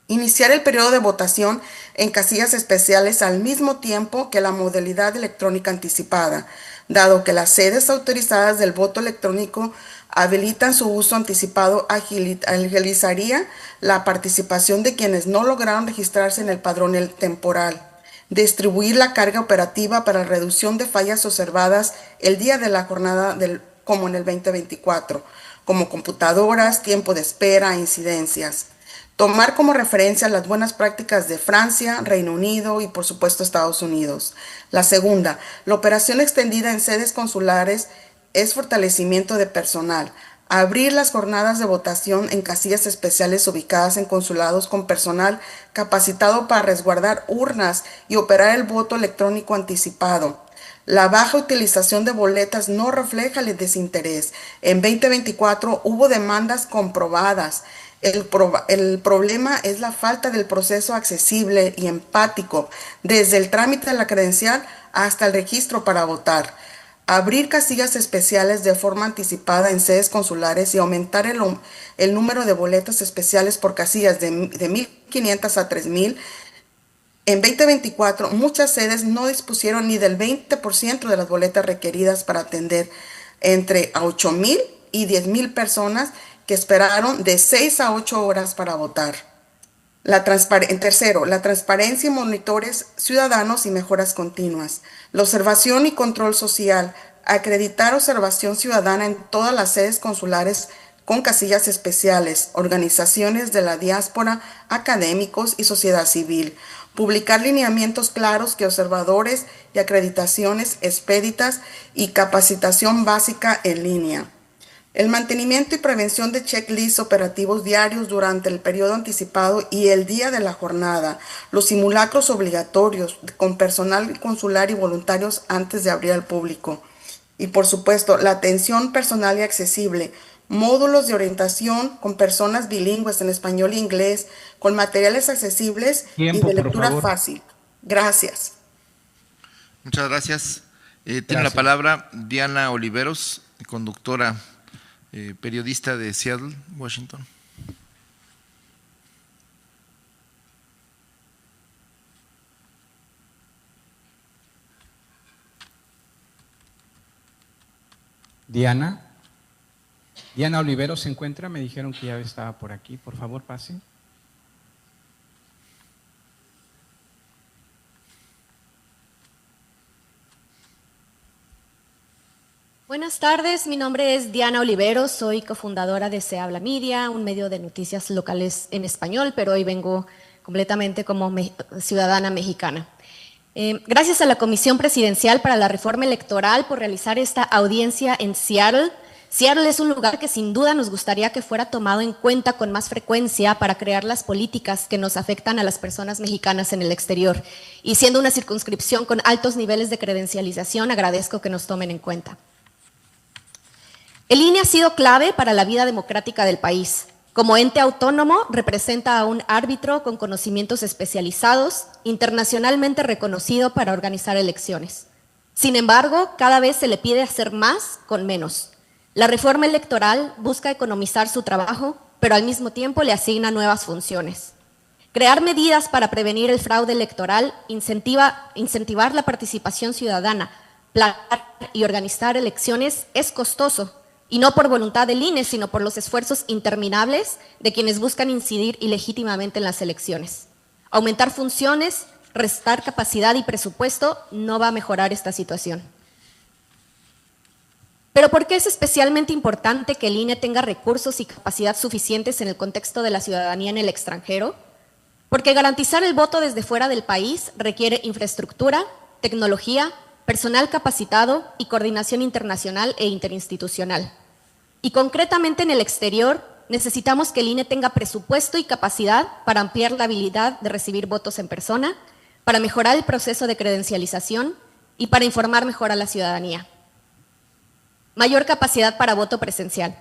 Iniciar el periodo de votación en casillas especiales al mismo tiempo que la modalidad electrónica anticipada, dado que las sedes autorizadas del voto electrónico habilitan su uso anticipado, agilizaría la participación de quienes no lograron registrarse en el padrón temporal. Distribuir la carga operativa para la reducción de fallas observadas el día de la jornada como en el 2024, como computadoras, tiempo de espera, incidencias. Tomar como referencia las buenas prácticas de Francia, Reino Unido y por supuesto Estados Unidos. La segunda, la operación extendida en sedes consulares es fortalecimiento de personal. Abrir las jornadas de votación en casillas especiales ubicadas en consulados con personal capacitado para resguardar urnas y operar el voto electrónico anticipado. La baja utilización de boletas no refleja el desinterés. En 2024 hubo demandas comprobadas. El problema es la falta del proceso accesible y empático, desde el trámite de la credencial hasta el registro para votar. Abrir casillas especiales de forma anticipada en sedes consulares y aumentar el número de boletas especiales por casillas de 1.500 a 3.000. En 2024, muchas sedes no dispusieron ni del 20% de las boletas requeridas para atender entre 8.000 y 10.000 personas que esperaron de 6 a 8 horas para votar. Tercero, la transparencia y monitores ciudadanos y mejoras continuas. La observación y control social. Acreditar observación ciudadana en todas las sedes consulares con casillas especiales, organizaciones de la diáspora, académicos y sociedad civil. Publicar lineamientos claros que observadores y acreditaciones expeditas y capacitación básica en línea. El mantenimiento y prevención de checklists operativos diarios durante el periodo anticipado y el día de la jornada. Los simulacros obligatorios con personal consular y voluntarios antes de abrir al público. Y por supuesto, la atención personal y accesible. Módulos de orientación con personas bilingües en español e inglés, con materiales accesibles y de lectura fácil. Gracias. Muchas gracias. Tiene la palabra Diana Oliveros, conductora, periodista de Seattle, Washington. Diana Olivero se encuentra, me dijeron que ya estaba por aquí, por favor pase. Buenas tardes, mi nombre es Diana Olivero, soy cofundadora de Se Habla Media, un medio de noticias locales en español, pero hoy vengo completamente como ciudadana mexicana. Gracias a la Comisión Presidencial para la Reforma Electoral por realizar esta audiencia en Seattle. Seattle es un lugar que sin duda nos gustaría que fuera tomado en cuenta con más frecuencia para crear las políticas que nos afectan a las personas mexicanas en el exterior. Y siendo una circunscripción con altos niveles de credencialización, agradezco que nos tomen en cuenta. El INE ha sido clave para la vida democrática del país. Como ente autónomo, representa a un árbitro con conocimientos especializados, internacionalmente reconocido para organizar elecciones. Sin embargo, cada vez se le pide hacer más con menos. La reforma electoral busca economizar su trabajo, pero al mismo tiempo le asigna nuevas funciones. Crear medidas para prevenir el fraude electoral, incentivar la participación ciudadana, planear y organizar elecciones es costoso, y no por voluntad del INE, sino por los esfuerzos interminables de quienes buscan incidir ilegítimamente en las elecciones. Aumentar funciones, restar capacidad y presupuesto no va a mejorar esta situación. Pero ¿por qué es especialmente importante que el INE tenga recursos y capacidad suficientes en el contexto de la ciudadanía en el extranjero? Porque garantizar el voto desde fuera del país requiere infraestructura, tecnología, personal capacitado y coordinación internacional e interinstitucional. Y concretamente en el exterior, necesitamos que el INE tenga presupuesto y capacidad para ampliar la habilidad de recibir votos en persona, para mejorar el proceso de credencialización y para informar mejor a la ciudadanía. Mayor capacidad para voto presencial.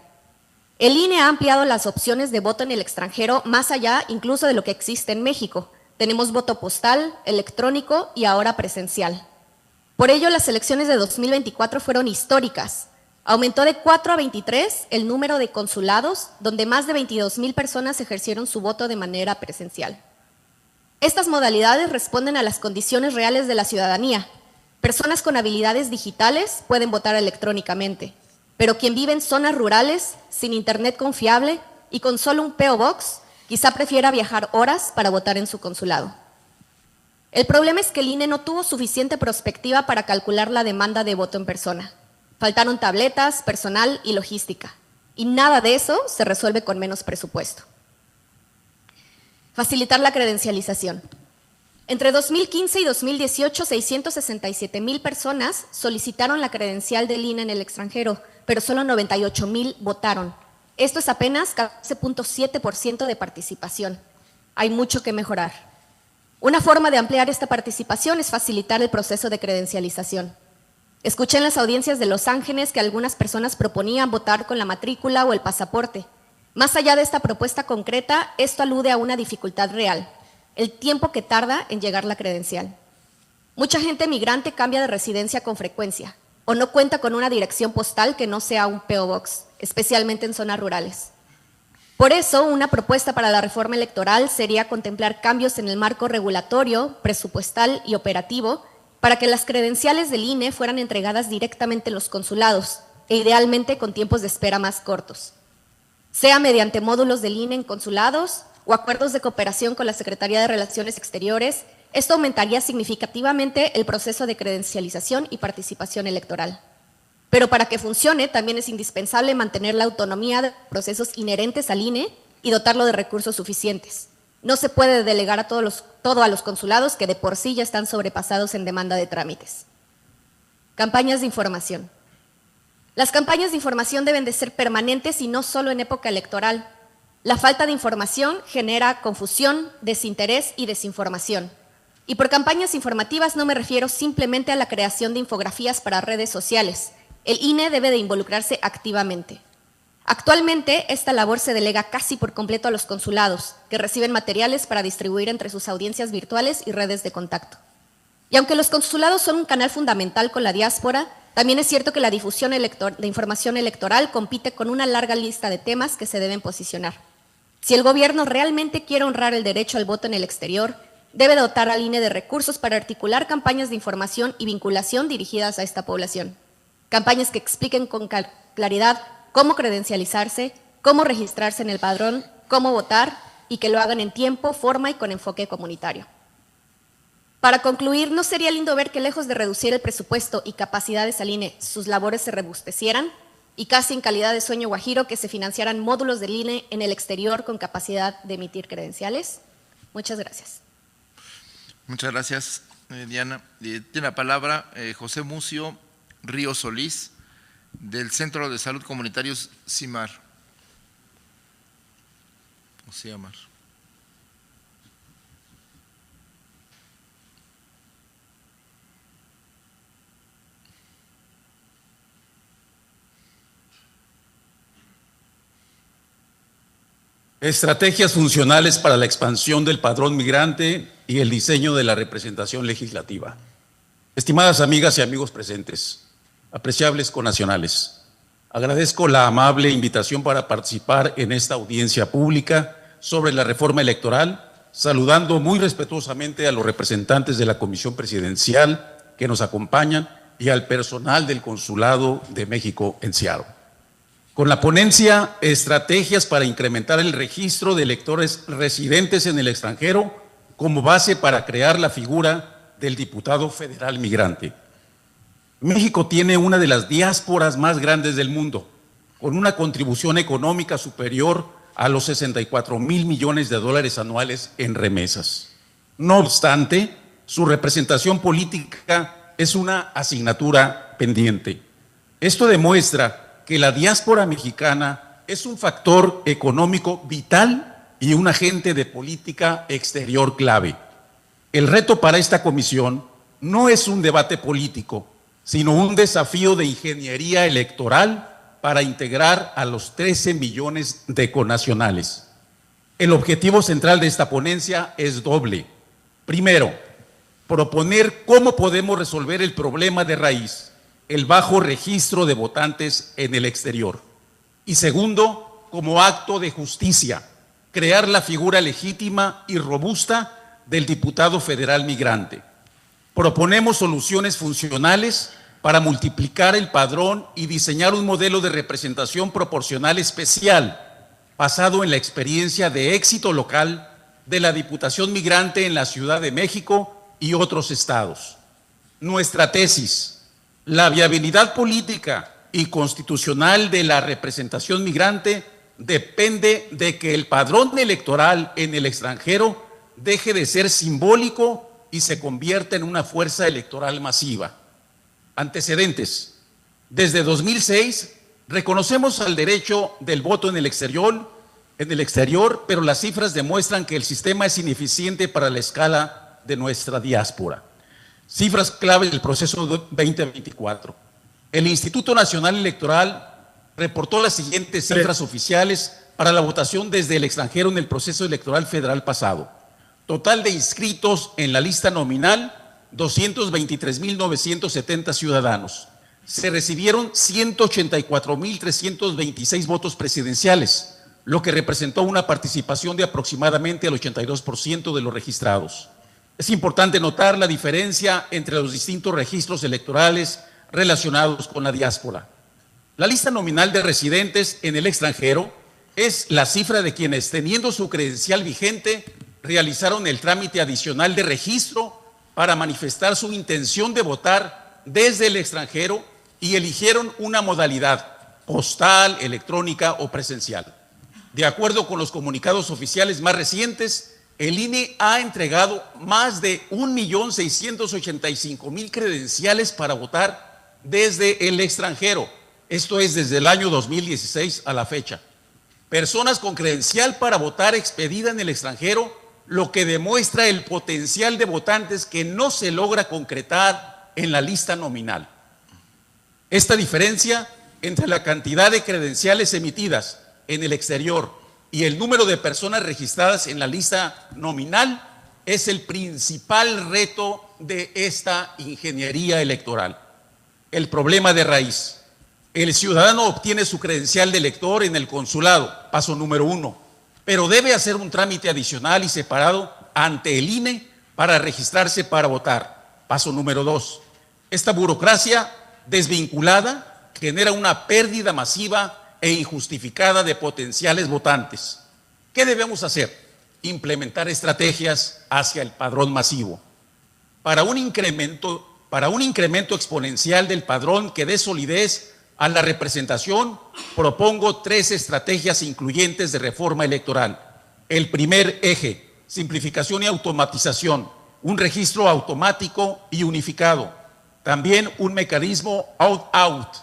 El INE ha ampliado las opciones de voto en el extranjero más allá incluso de lo que existe en México. Tenemos voto postal, electrónico y ahora presencial. Por ello, las elecciones de 2024 fueron históricas. Aumentó de 4 a 23 el número de consulados, donde más de 22,000 personas ejercieron su voto de manera presencial. Estas modalidades responden a las condiciones reales de la ciudadanía. Personas con habilidades digitales pueden votar electrónicamente, pero quien vive en zonas rurales, sin internet confiable y con solo un P.O. Box, quizá prefiera viajar horas para votar en su consulado. El problema es que el INE no tuvo suficiente prospectiva para calcular la demanda de voto en persona. Faltaron tabletas, personal y logística. Y nada de eso se resuelve con menos presupuesto. Facilitar la credencialización. Entre 2015 y 2018, 667,000 personas solicitaron la credencial del INE en el extranjero, pero solo 98,000 votaron. Esto es apenas 14.7% de participación. Hay mucho que mejorar. Una forma de ampliar esta participación es facilitar el proceso de credencialización. Escuché en las audiencias de Los Ángeles que algunas personas proponían votar con la matrícula o el pasaporte. Más allá de esta propuesta concreta, esto alude a una dificultad real: el tiempo que tarda en llegar la credencial. Mucha gente migrante cambia de residencia con frecuencia o no cuenta con una dirección postal que no sea un P.O. Box, especialmente en zonas rurales. Por eso, una propuesta para la reforma electoral sería contemplar cambios en el marco regulatorio, presupuestal y operativo para que las credenciales del INE fueran entregadas directamente en los consulados e idealmente con tiempos de espera más cortos, sea mediante módulos del INE en consulados o acuerdos de cooperación con la Secretaría de Relaciones Exteriores. Esto aumentaría significativamente el proceso de credencialización y participación electoral. Pero para que funcione, también es indispensable mantener la autonomía de procesos inherentes al INE y dotarlo de recursos suficientes. No se puede delegar todo a los consulados, que de por sí ya están sobrepasados en demanda de trámites. Campañas de información. Las campañas de información deben de ser permanentes y no solo en época electoral. La falta de información genera confusión, desinterés y desinformación. Y por campañas informativas no me refiero simplemente a la creación de infografías para redes sociales. El INE debe de involucrarse activamente. Actualmente, esta labor se delega casi por completo a los consulados, que reciben materiales para distribuir entre sus audiencias virtuales y redes de contacto. Y aunque los consulados son un canal fundamental con la diáspora, también es cierto que la difusión de información electoral compite con una larga lista de temas que se deben posicionar. Si el gobierno realmente quiere honrar el derecho al voto en el exterior, debe dotar al INE de recursos para articular campañas de información y vinculación dirigidas a esta población. Campañas que expliquen con claridad cómo credencializarse, cómo registrarse en el padrón, cómo votar, y que lo hagan en tiempo, forma y con enfoque comunitario. Para concluir, ¿no sería lindo ver que, lejos de reducir el presupuesto y capacidades al INE, sus labores se robustecieran y, casi en calidad de sueño guajiro, que se financiaran módulos del INE en el exterior con capacidad de emitir credenciales? Muchas gracias. Muchas gracias, Diana. Tiene la palabra José Mucio Río Solís, del Centro de Salud Comunitarios CIMAR. O CIAMAR. Estrategias funcionales para la expansión del padrón migrante y el diseño de la representación legislativa. Estimadas amigas y amigos presentes, apreciables connacionales, agradezco la amable invitación para participar en esta audiencia pública sobre la reforma electoral, saludando muy respetuosamente a los representantes de la Comisión Presidencial que nos acompañan y al personal del Consulado de México en Seattle. Con la ponencia Estrategias para incrementar el registro de electores residentes en el extranjero como base para crear la figura del diputado federal migrante. México tiene una de las diásporas más grandes del mundo, con una contribución económica superior a los 64,000 millones de dólares anuales en remesas. No obstante, su representación política es una asignatura pendiente. Esto demuestra que la diáspora mexicana es un factor económico vital y un agente de política exterior clave. El reto para esta comisión no es un debate político, sino un desafío de ingeniería electoral para integrar a los 13 millones de connacionales. El objetivo central de esta ponencia es doble. Primero, proponer cómo podemos resolver el problema de raíz, el bajo registro de votantes en el exterior. Y segundo, como acto de justicia, crear la figura legítima y robusta del diputado federal migrante. Proponemos soluciones funcionales para multiplicar el padrón y diseñar un modelo de representación proporcional especial, basado en la experiencia de éxito local de la Diputación Migrante en la Ciudad de México y otros estados. Nuestra tesis: La viabilidad política y constitucional de la representación migrante depende de que el padrón electoral en el extranjero deje de ser simbólico y se convierta en una fuerza electoral masiva. Antecedentes. Desde 2006 reconocemos el derecho del voto en el exterior, pero las cifras demuestran que el sistema es ineficiente para la escala de nuestra diáspora. Cifras clave del proceso 2024. El Instituto Nacional Electoral reportó las siguientes cifras oficiales para la votación desde el extranjero en el proceso electoral federal pasado. Total de inscritos en la lista nominal, 223.970 ciudadanos. Se recibieron 184.326 votos presidenciales, lo que representó una participación de aproximadamente el 82% de los registrados. Es importante notar la diferencia entre los distintos registros electorales relacionados con la diáspora. La lista nominal de residentes en el extranjero es la cifra de quienes, teniendo su credencial vigente, realizaron el trámite adicional de registro para manifestar su intención de votar desde el extranjero y eligieron una modalidad postal, electrónica o presencial. De acuerdo con los comunicados oficiales más recientes, el INE ha entregado más de 1.685.000 credenciales para votar desde el extranjero. Esto es desde el año 2016 a la fecha. Personas con credencial para votar expedida en el extranjero, lo que demuestra el potencial de votantes que no se logra concretar en la lista nominal. Esta diferencia entre la cantidad de credenciales emitidas en el exterior y el número de personas registradas en la lista nominal es el principal reto de esta ingeniería electoral. El problema de raíz. El ciudadano obtiene su credencial de elector en el consulado, paso número 1, pero debe hacer un trámite adicional y separado ante el INE para registrarse para votar, paso número 2. Esta burocracia desvinculada genera una pérdida masiva e injustificada de potenciales votantes. ¿Qué debemos hacer? Implementar estrategias hacia el padrón masivo. Para un incremento exponencial del padrón que dé solidez a la representación, propongo 3 estrategias incluyentes de reforma electoral. El primer eje, simplificación y automatización, un registro automático y unificado. También un mecanismo out-out.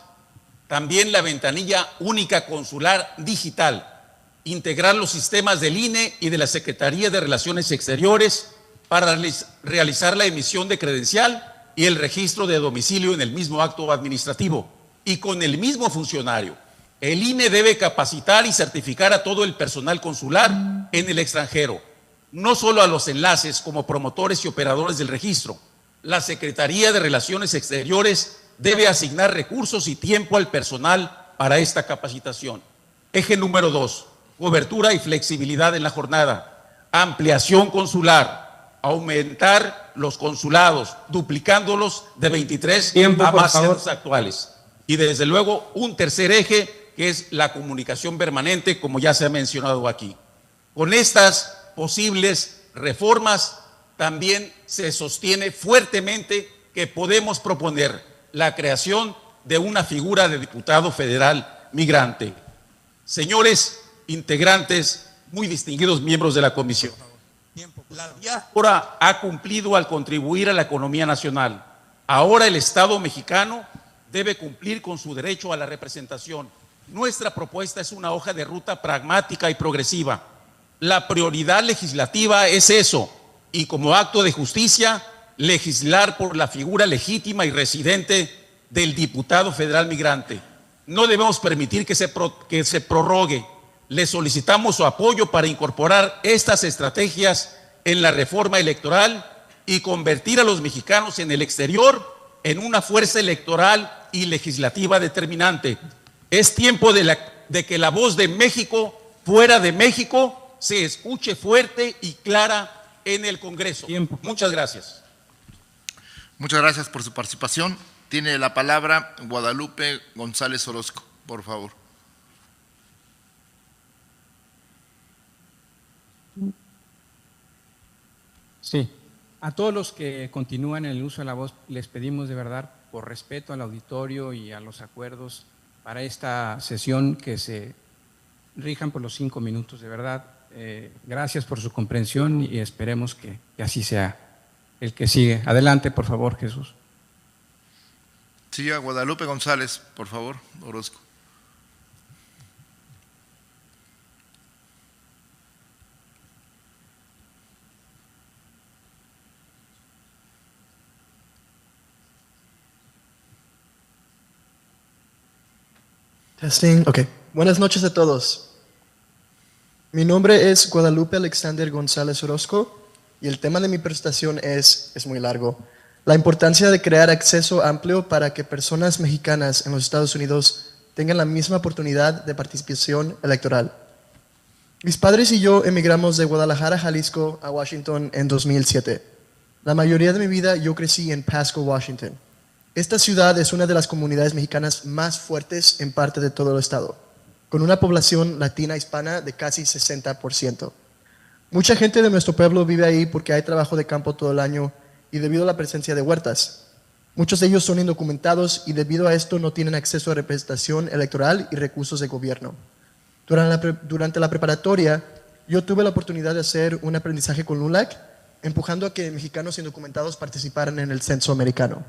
También la ventanilla única consular digital. Integrar los sistemas del INE y de la Secretaría de Relaciones Exteriores para realizar la emisión de credencial y el registro de domicilio en el mismo acto administrativo y con el mismo funcionario. El INE debe capacitar y certificar a todo el personal consular en el extranjero, no solo a los enlaces como promotores y operadores del registro. La Secretaría de Relaciones Exteriores debe asignar recursos y tiempo al personal para esta capacitación. Eje número 2, cobertura y flexibilidad en la jornada. Ampliación consular, aumentar los consulados, duplicándolos de 23 a más centros actuales. Y desde luego un tercer eje que es la comunicación permanente, como ya se ha mencionado aquí. Con estas posibles reformas también se sostiene fuertemente que podemos proponer la creación de una figura de diputado federal migrante. Señores integrantes, muy distinguidos miembros de la comisión, la diáspora ha cumplido al contribuir a la economía nacional. Ahora el Estado mexicano debe cumplir con su derecho a la representación. Nuestra propuesta es una hoja de ruta pragmática y progresiva. La prioridad legislativa es eso, y como acto de justicia, legislar por la figura legítima y residente del diputado federal migrante. No debemos permitir que se prorrogue. Le solicitamos su apoyo para incorporar estas estrategias en la reforma electoral y convertir a los mexicanos en el exterior en una fuerza electoral y legislativa determinante. Es tiempo de que la voz de México, fuera de México, se escuche fuerte y clara en el Congreso. Muchas gracias. Muchas gracias por su participación. Tiene la palabra Guadalupe González Orozco, por favor. Sí, a todos los que continúan en el uso de la voz les pedimos de verdad por respeto al auditorio y a los acuerdos para esta sesión, que se rijan por los 5 minutos, de verdad. Gracias por su comprensión y esperemos que así sea. El que sigue. Adelante, por favor, Jesús. Sí, a Guadalupe González, por favor, Orozco. Testing. Ok. Buenas noches a todos. Mi nombre es Guadalupe Alexander González Orozco y el tema de mi presentación es muy largo. La importancia de crear acceso amplio para que personas mexicanas en los Estados Unidos tengan la misma oportunidad de participación electoral. Mis padres y yo emigramos de Guadalajara, Jalisco, a Washington en 2007. La mayoría de mi vida yo crecí en Pasco, Washington. Esta ciudad es una de las comunidades mexicanas más fuertes en parte de todo el estado, con una población latina hispana de casi 60%. Mucha gente de nuestro pueblo vive ahí porque hay trabajo de campo todo el año y debido a la presencia de huertas. Muchos de ellos son indocumentados y debido a esto no tienen acceso a representación electoral y recursos de gobierno. Durante la preparatoria, yo tuve la oportunidad de hacer un aprendizaje con LULAC, empujando a que mexicanos indocumentados participaran en el censo americano.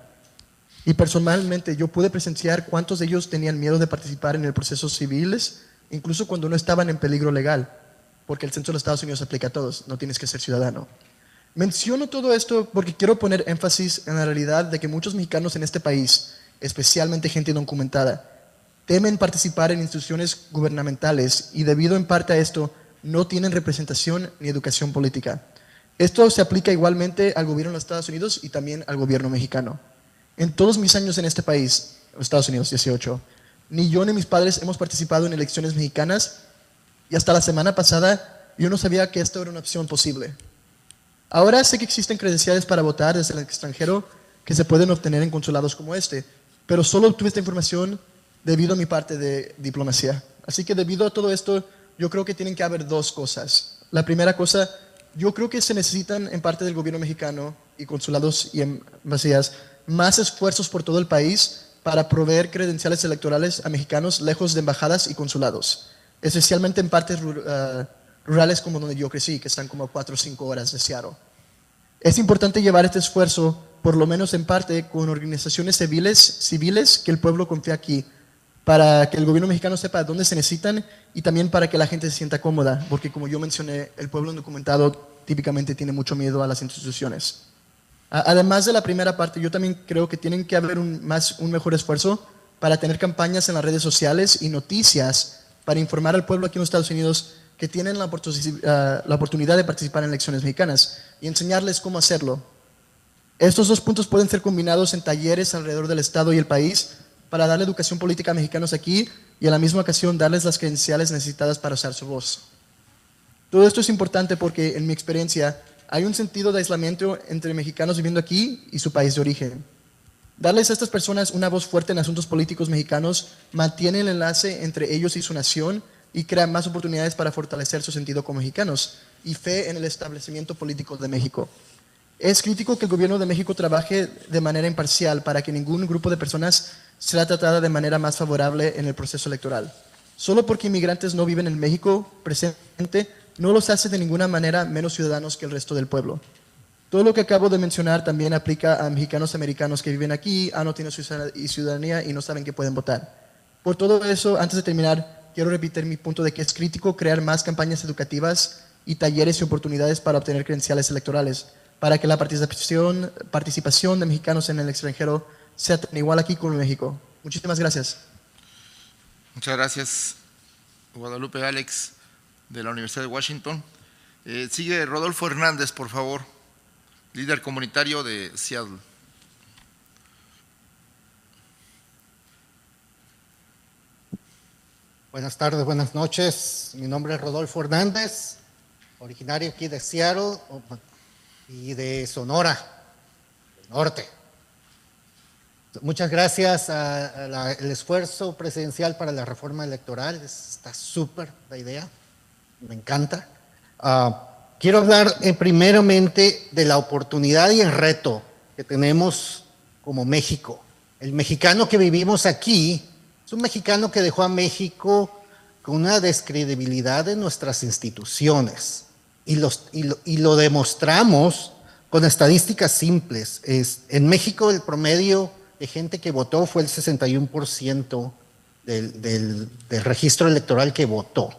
Y personalmente yo pude presenciar cuántos de ellos tenían miedo de participar en el proceso civiles, incluso cuando no estaban en peligro legal, porque el censo de los Estados Unidos aplica a todos, no tienes que ser ciudadano. Menciono todo esto porque quiero poner énfasis en la realidad de que muchos mexicanos en este país, especialmente gente indocumentada, temen participar en instituciones gubernamentales y debido en parte a esto no tienen representación ni educación política. Esto se aplica igualmente al gobierno de los Estados Unidos y también al gobierno mexicano. En todos mis años en este país, los Estados Unidos, 18, ni yo ni mis padres hemos participado en elecciones mexicanas y hasta la semana pasada yo no sabía que esto era una opción posible. Ahora sé que existen credenciales para votar desde el extranjero que se pueden obtener en consulados como este, pero solo obtuve esta información debido a mi parte de diplomacia. Así que debido a todo esto, yo creo que tienen que haber dos cosas. La primera cosa, yo creo que se necesitan en parte del gobierno mexicano y consulados y embajadías más esfuerzos por todo el país para proveer credenciales electorales a mexicanos lejos de embajadas y consulados, especialmente en partes rurales como donde yo crecí, que están como 4 o 5 horas de Seattle. Es importante llevar este esfuerzo, por lo menos en parte, con organizaciones civiles que el pueblo confía aquí, para que el gobierno mexicano sepa dónde se necesitan y también para que la gente se sienta cómoda, porque como yo mencioné, el pueblo indocumentado típicamente tiene mucho miedo a las instituciones. Además de la primera parte, yo también creo que tienen que haber un mejor esfuerzo para tener campañas en las redes sociales y noticias para informar al pueblo aquí en los Estados Unidos que tienen la oportunidad de participar en elecciones mexicanas y enseñarles cómo hacerlo. Estos dos puntos pueden ser combinados en talleres alrededor del estado y el país para darle educación política a mexicanos aquí y a la misma ocasión darles las credenciales necesitadas para usar su voz. Todo esto es importante porque, en mi experiencia, hay un sentido de aislamiento entre mexicanos viviendo aquí y su país de origen. Darles a estas personas una voz fuerte en asuntos políticos mexicanos mantiene el enlace entre ellos y su nación y crea más oportunidades para fortalecer su sentido como mexicanos y fe en el establecimiento político de México. Es crítico que el gobierno de México trabaje de manera imparcial para que ningún grupo de personas sea tratada de manera más favorable en el proceso electoral. Solo porque inmigrantes no viven en México presente, no los hace de ninguna manera menos ciudadanos que el resto del pueblo. Todo lo que acabo de mencionar también aplica a mexicanos americanos que viven aquí, no tienen ciudadanía y no saben que pueden votar. Por todo eso, antes de terminar, quiero repetir mi punto de que es crítico crear más campañas educativas y talleres y oportunidades para obtener credenciales electorales, para que la participación de mexicanos en el extranjero sea tan igual aquí como en México. Muchísimas gracias. Muchas gracias, Guadalupe Alex, de la Universidad de Washington. Sigue Rodolfo Hernández, por favor, líder comunitario de Seattle. Buenas tardes, buenas noches. Mi nombre es Rodolfo Hernández, originario aquí de Seattle y de Sonora, del norte. Muchas gracias al esfuerzo presidencial para la reforma electoral. Está súper la idea, me encanta. Quiero hablar primeramente de la oportunidad y el reto que tenemos como México El mexicano que vivimos aquí es un mexicano que dejó a México con una descredibilidad de nuestras instituciones. Y lo demostramos con estadísticas simples. En México el promedio de gente que votó fue el 61% del registro electoral que votó.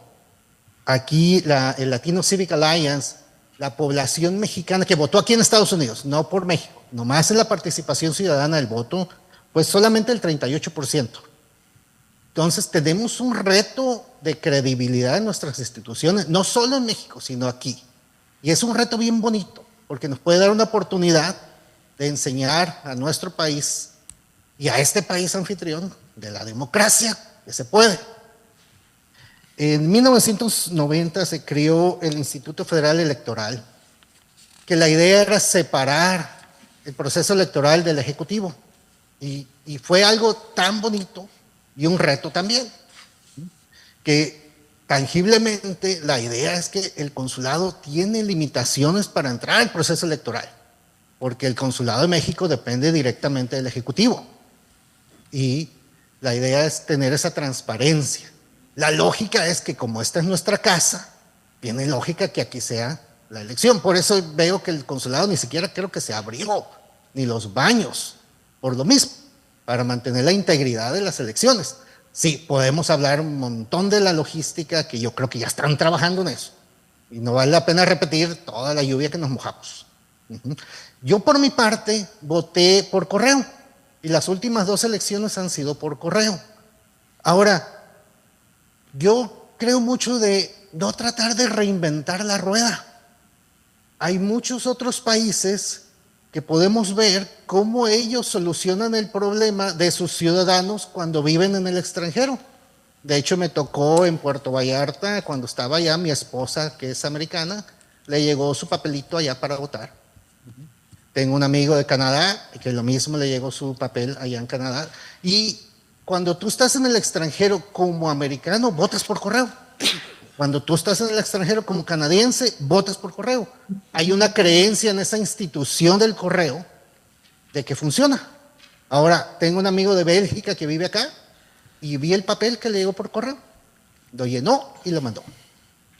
Aquí el Latino Civic Alliance, la población mexicana que votó aquí en Estados Unidos, no por México, nomás en la participación ciudadana del voto, pues solamente el 38%. Entonces tenemos un reto de credibilidad en nuestras instituciones, no solo en México, sino aquí. Y es un reto bien bonito, porque nos puede dar una oportunidad de enseñar a nuestro país y a este país anfitrión de la democracia que se puede. En 1990 se creó el Instituto Federal Electoral, que la idea era separar el proceso electoral del Ejecutivo. Y fue algo tan bonito y un reto también, que tangiblemente la idea es que el consulado tiene limitaciones para entrar al proceso electoral, porque el consulado de México depende directamente del Ejecutivo. Y la idea es tener esa transparencia. La lógica es que como esta es nuestra casa, tiene lógica que aquí sea la elección. Por eso veo que el consulado ni siquiera creo que se abrió, ni los baños, por lo mismo, para mantener la integridad de las elecciones. Sí, podemos hablar un montón de la logística, que yo creo que ya están trabajando en eso. Y no vale la pena repetir toda la lluvia que nos mojamos. Yo por mi parte voté por correo, y las últimas 2 elecciones han sido por correo. Ahora, yo creo mucho de no tratar de reinventar la rueda. Hay muchos otros países que podemos ver cómo ellos solucionan el problema de sus ciudadanos cuando viven en el extranjero. De hecho, me tocó en Puerto Vallarta, cuando estaba allá, mi esposa, que es americana, le llegó su papelito allá para votar. Tengo un amigo de Canadá, que lo mismo le llegó su papel allá en Canadá. Y cuando tú estás en el extranjero como americano, votas por correo. Cuando tú estás en el extranjero como canadiense, votas por correo. Hay una creencia en esa institución del correo de que funciona. Ahora, tengo un amigo de Bélgica que vive acá y vi el papel que le llegó por correo. Lo llenó y lo mandó.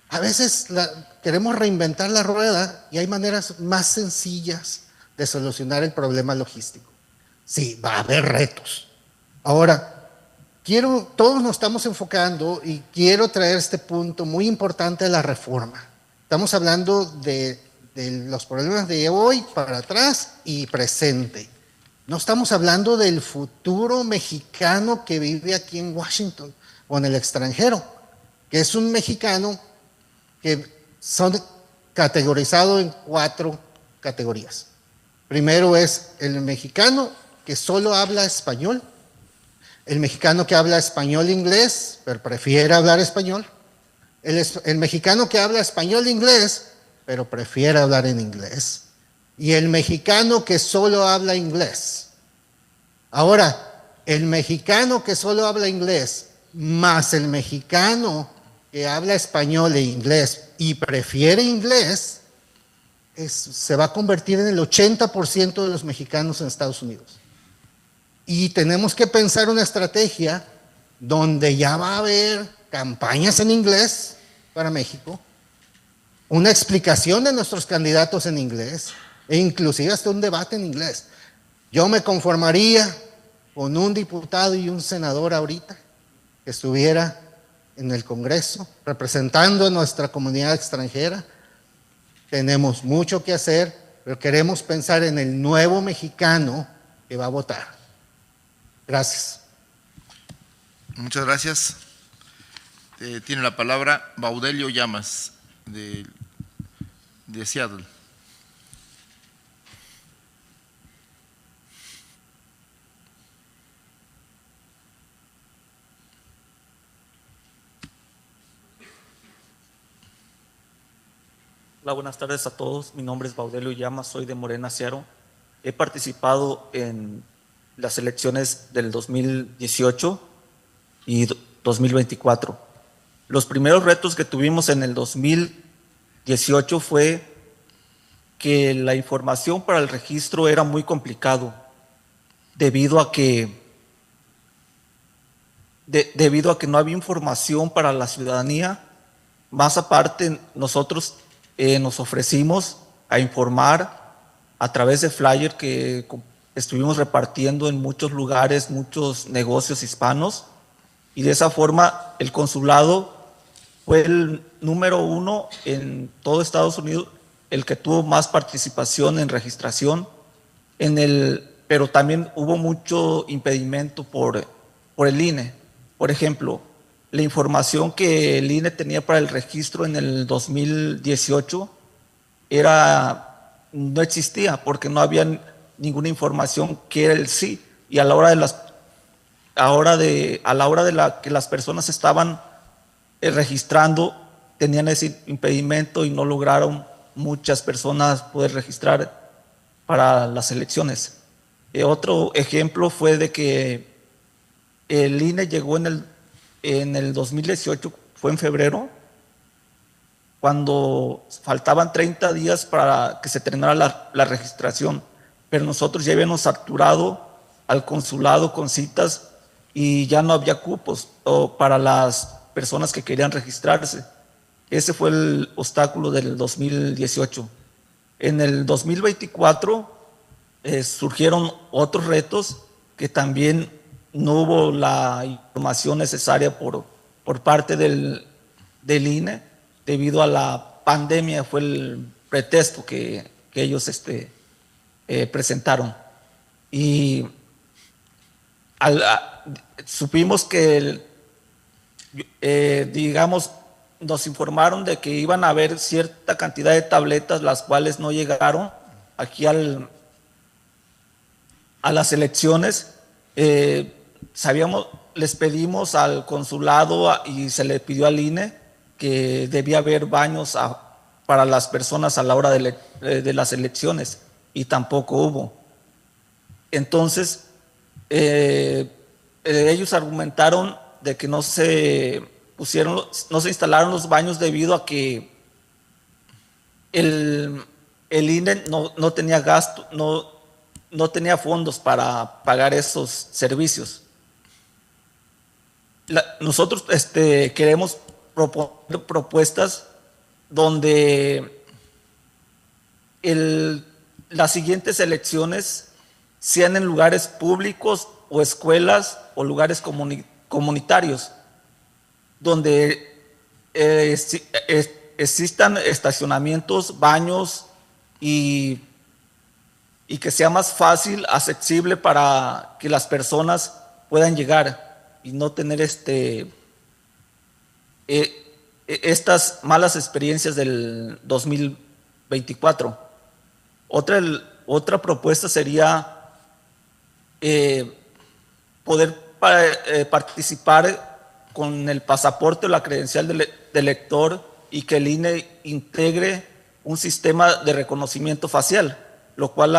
A veces queremos reinventar la rueda y hay maneras más sencillas de solucionar el problema logístico. Sí, va a haber retos. Ahora, todos nos estamos enfocando y quiero traer este punto muy importante de la reforma. Estamos hablando de los problemas de hoy para atrás y presente. No estamos hablando del futuro mexicano que vive aquí en Washington o en el extranjero, que es un mexicano que son categorizados en 4 categorías. Primero es el mexicano que solo habla español, el mexicano que habla español e inglés, pero prefiere hablar español, el mexicano que habla español e inglés, pero prefiere hablar en inglés, y el mexicano que solo habla inglés. Ahora, el mexicano que solo habla inglés, más el mexicano que habla español e inglés y prefiere inglés, se va a convertir en el 80% de los mexicanos en Estados Unidos. Y tenemos que pensar una estrategia donde ya va a haber campañas en inglés para México, una explicación de nuestros candidatos en inglés, e inclusive hasta un debate en inglés. Yo me conformaría con un diputado y un senador ahorita que estuviera en el Congreso representando a nuestra comunidad extranjera. Tenemos mucho que hacer, pero queremos pensar en el nuevo mexicano que va a votar. Gracias. Muchas gracias. Tiene la palabra Baudelio Llamas, de Seattle. Hola, buenas tardes a todos. Mi nombre es Baudelio Llamas, soy de Morena, Seattle. He participado en las elecciones del 2018 y 2024. Los primeros retos que tuvimos en el 2018 fue que la información para el registro era muy complicado. debido a que no había información para la ciudadanía. Más aparte, nosotros nos ofrecimos a informar a través de flyer que estuvimos repartiendo en muchos lugares, muchos negocios hispanos, y de esa forma el consulado fue el número 1 en todo Estados Unidos, el que tuvo más participación en registración, pero también hubo mucho impedimento por el INE. Por ejemplo, la información que el INE tenía para el registro en el 2018 no existía, porque no había ninguna información que era el sí, y a la hora de que las personas estaban registrando, tenían ese impedimento y no lograron muchas personas poder registrar para las elecciones. Otro ejemplo fue de que el INE llegó en el 2018, fue en febrero, cuando faltaban 30 días para que se terminara la registración, pero nosotros ya habíamos saturado al consulado con citas y ya no había cupos para las personas que querían registrarse. Ese fue el obstáculo del 2018. En el 2024 surgieron otros retos que también no hubo la información necesaria por parte del INE, debido a la pandemia. Fue el pretexto que ellos presentaron. Y supimos que, digamos, nos informaron de que iban a haber cierta cantidad de tabletas, las cuales no llegaron aquí a las elecciones. Les pedimos al consulado y se le pidió al INE que debía haber baños para las personas a la hora de las elecciones, y tampoco hubo. Entonces, ellos argumentaron de que no se instalaron los baños debido a que el INE no tenía gasto, no tenía fondos para pagar esos servicios. Nosotros queremos proponer propuestas donde las siguientes elecciones sean en lugares públicos o escuelas o lugares comunitarios, donde existan estacionamientos, baños y que sea más fácil, accesible para que las personas puedan llegar y no tener estas malas experiencias del 2024. Otra propuesta sería poder participar con el pasaporte o la credencial de lector, y que el INE integre un sistema de reconocimiento facial, lo cual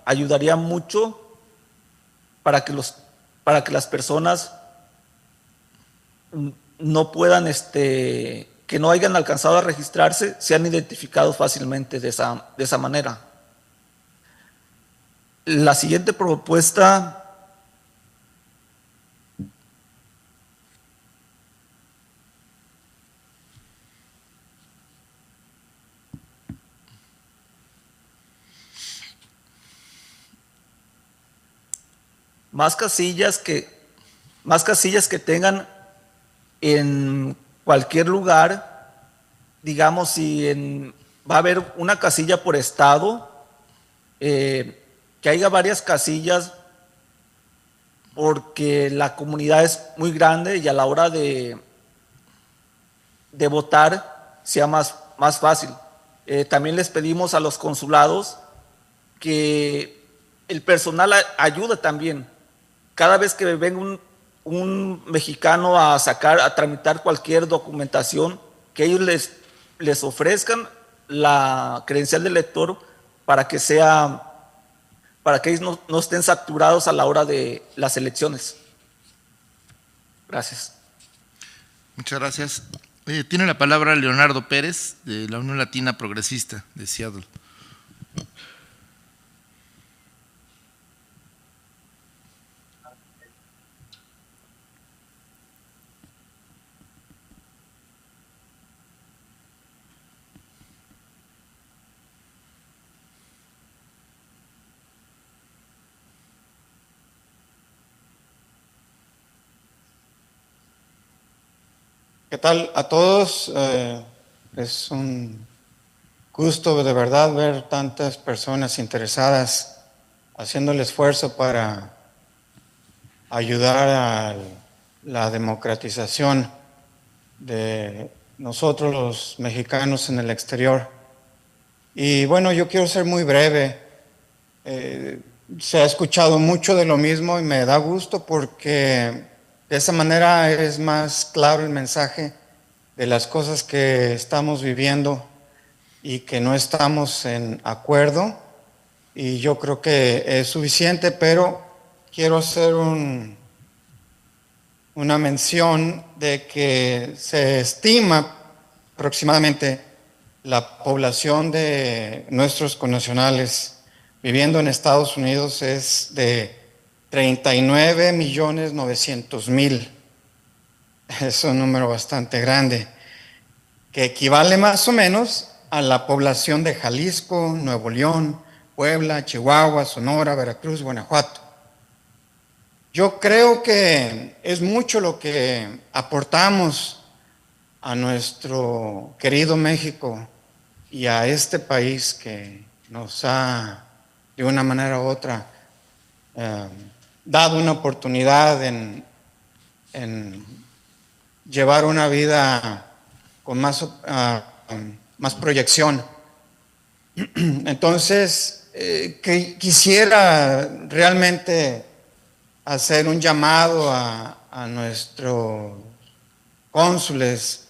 ayudaría mucho para que las personas no puedan, que no hayan alcanzado a registrarse, sean identificados fácilmente de esa manera. La siguiente propuesta más casillas que tengan en cualquier lugar. Digamos, si va a haber una casilla por estado, que haya varias casillas, porque la comunidad es muy grande y a la hora de votar sea más fácil. También les pedimos a los consulados que el personal ayude también. Cada vez que venga un mexicano a tramitar cualquier documentación, que ellos les ofrezcan la credencial de lector para que ellos no estén saturados a la hora de las elecciones. Gracias. Muchas gracias. Tiene la palabra Leonardo Pérez, de la Unión Latina Progresista de Seattle. ¿Qué tal a todos? Es un gusto de verdad ver tantas personas interesadas haciendo el esfuerzo para ayudar a la democratización de nosotros los mexicanos en el exterior. Y bueno, yo quiero ser muy breve. Se ha escuchado mucho de lo mismo y me da gusto porque de esa manera es más claro el mensaje de las cosas que estamos viviendo y que no estamos en acuerdo. Y yo creo que es suficiente, pero quiero hacer una mención de que se estima aproximadamente la población de nuestros connacionales viviendo en Estados Unidos es de 39.900.000. Es un número bastante grande, que equivale más o menos a la población de Jalisco, Nuevo León, Puebla, Chihuahua, Sonora, Veracruz, Guanajuato. Yo creo que es mucho lo que aportamos a nuestro querido México y a este país que nos ha, de una manera u otra, dado una oportunidad en llevar una vida con más proyección. Entonces, quisiera realmente hacer un llamado a nuestros cónsules,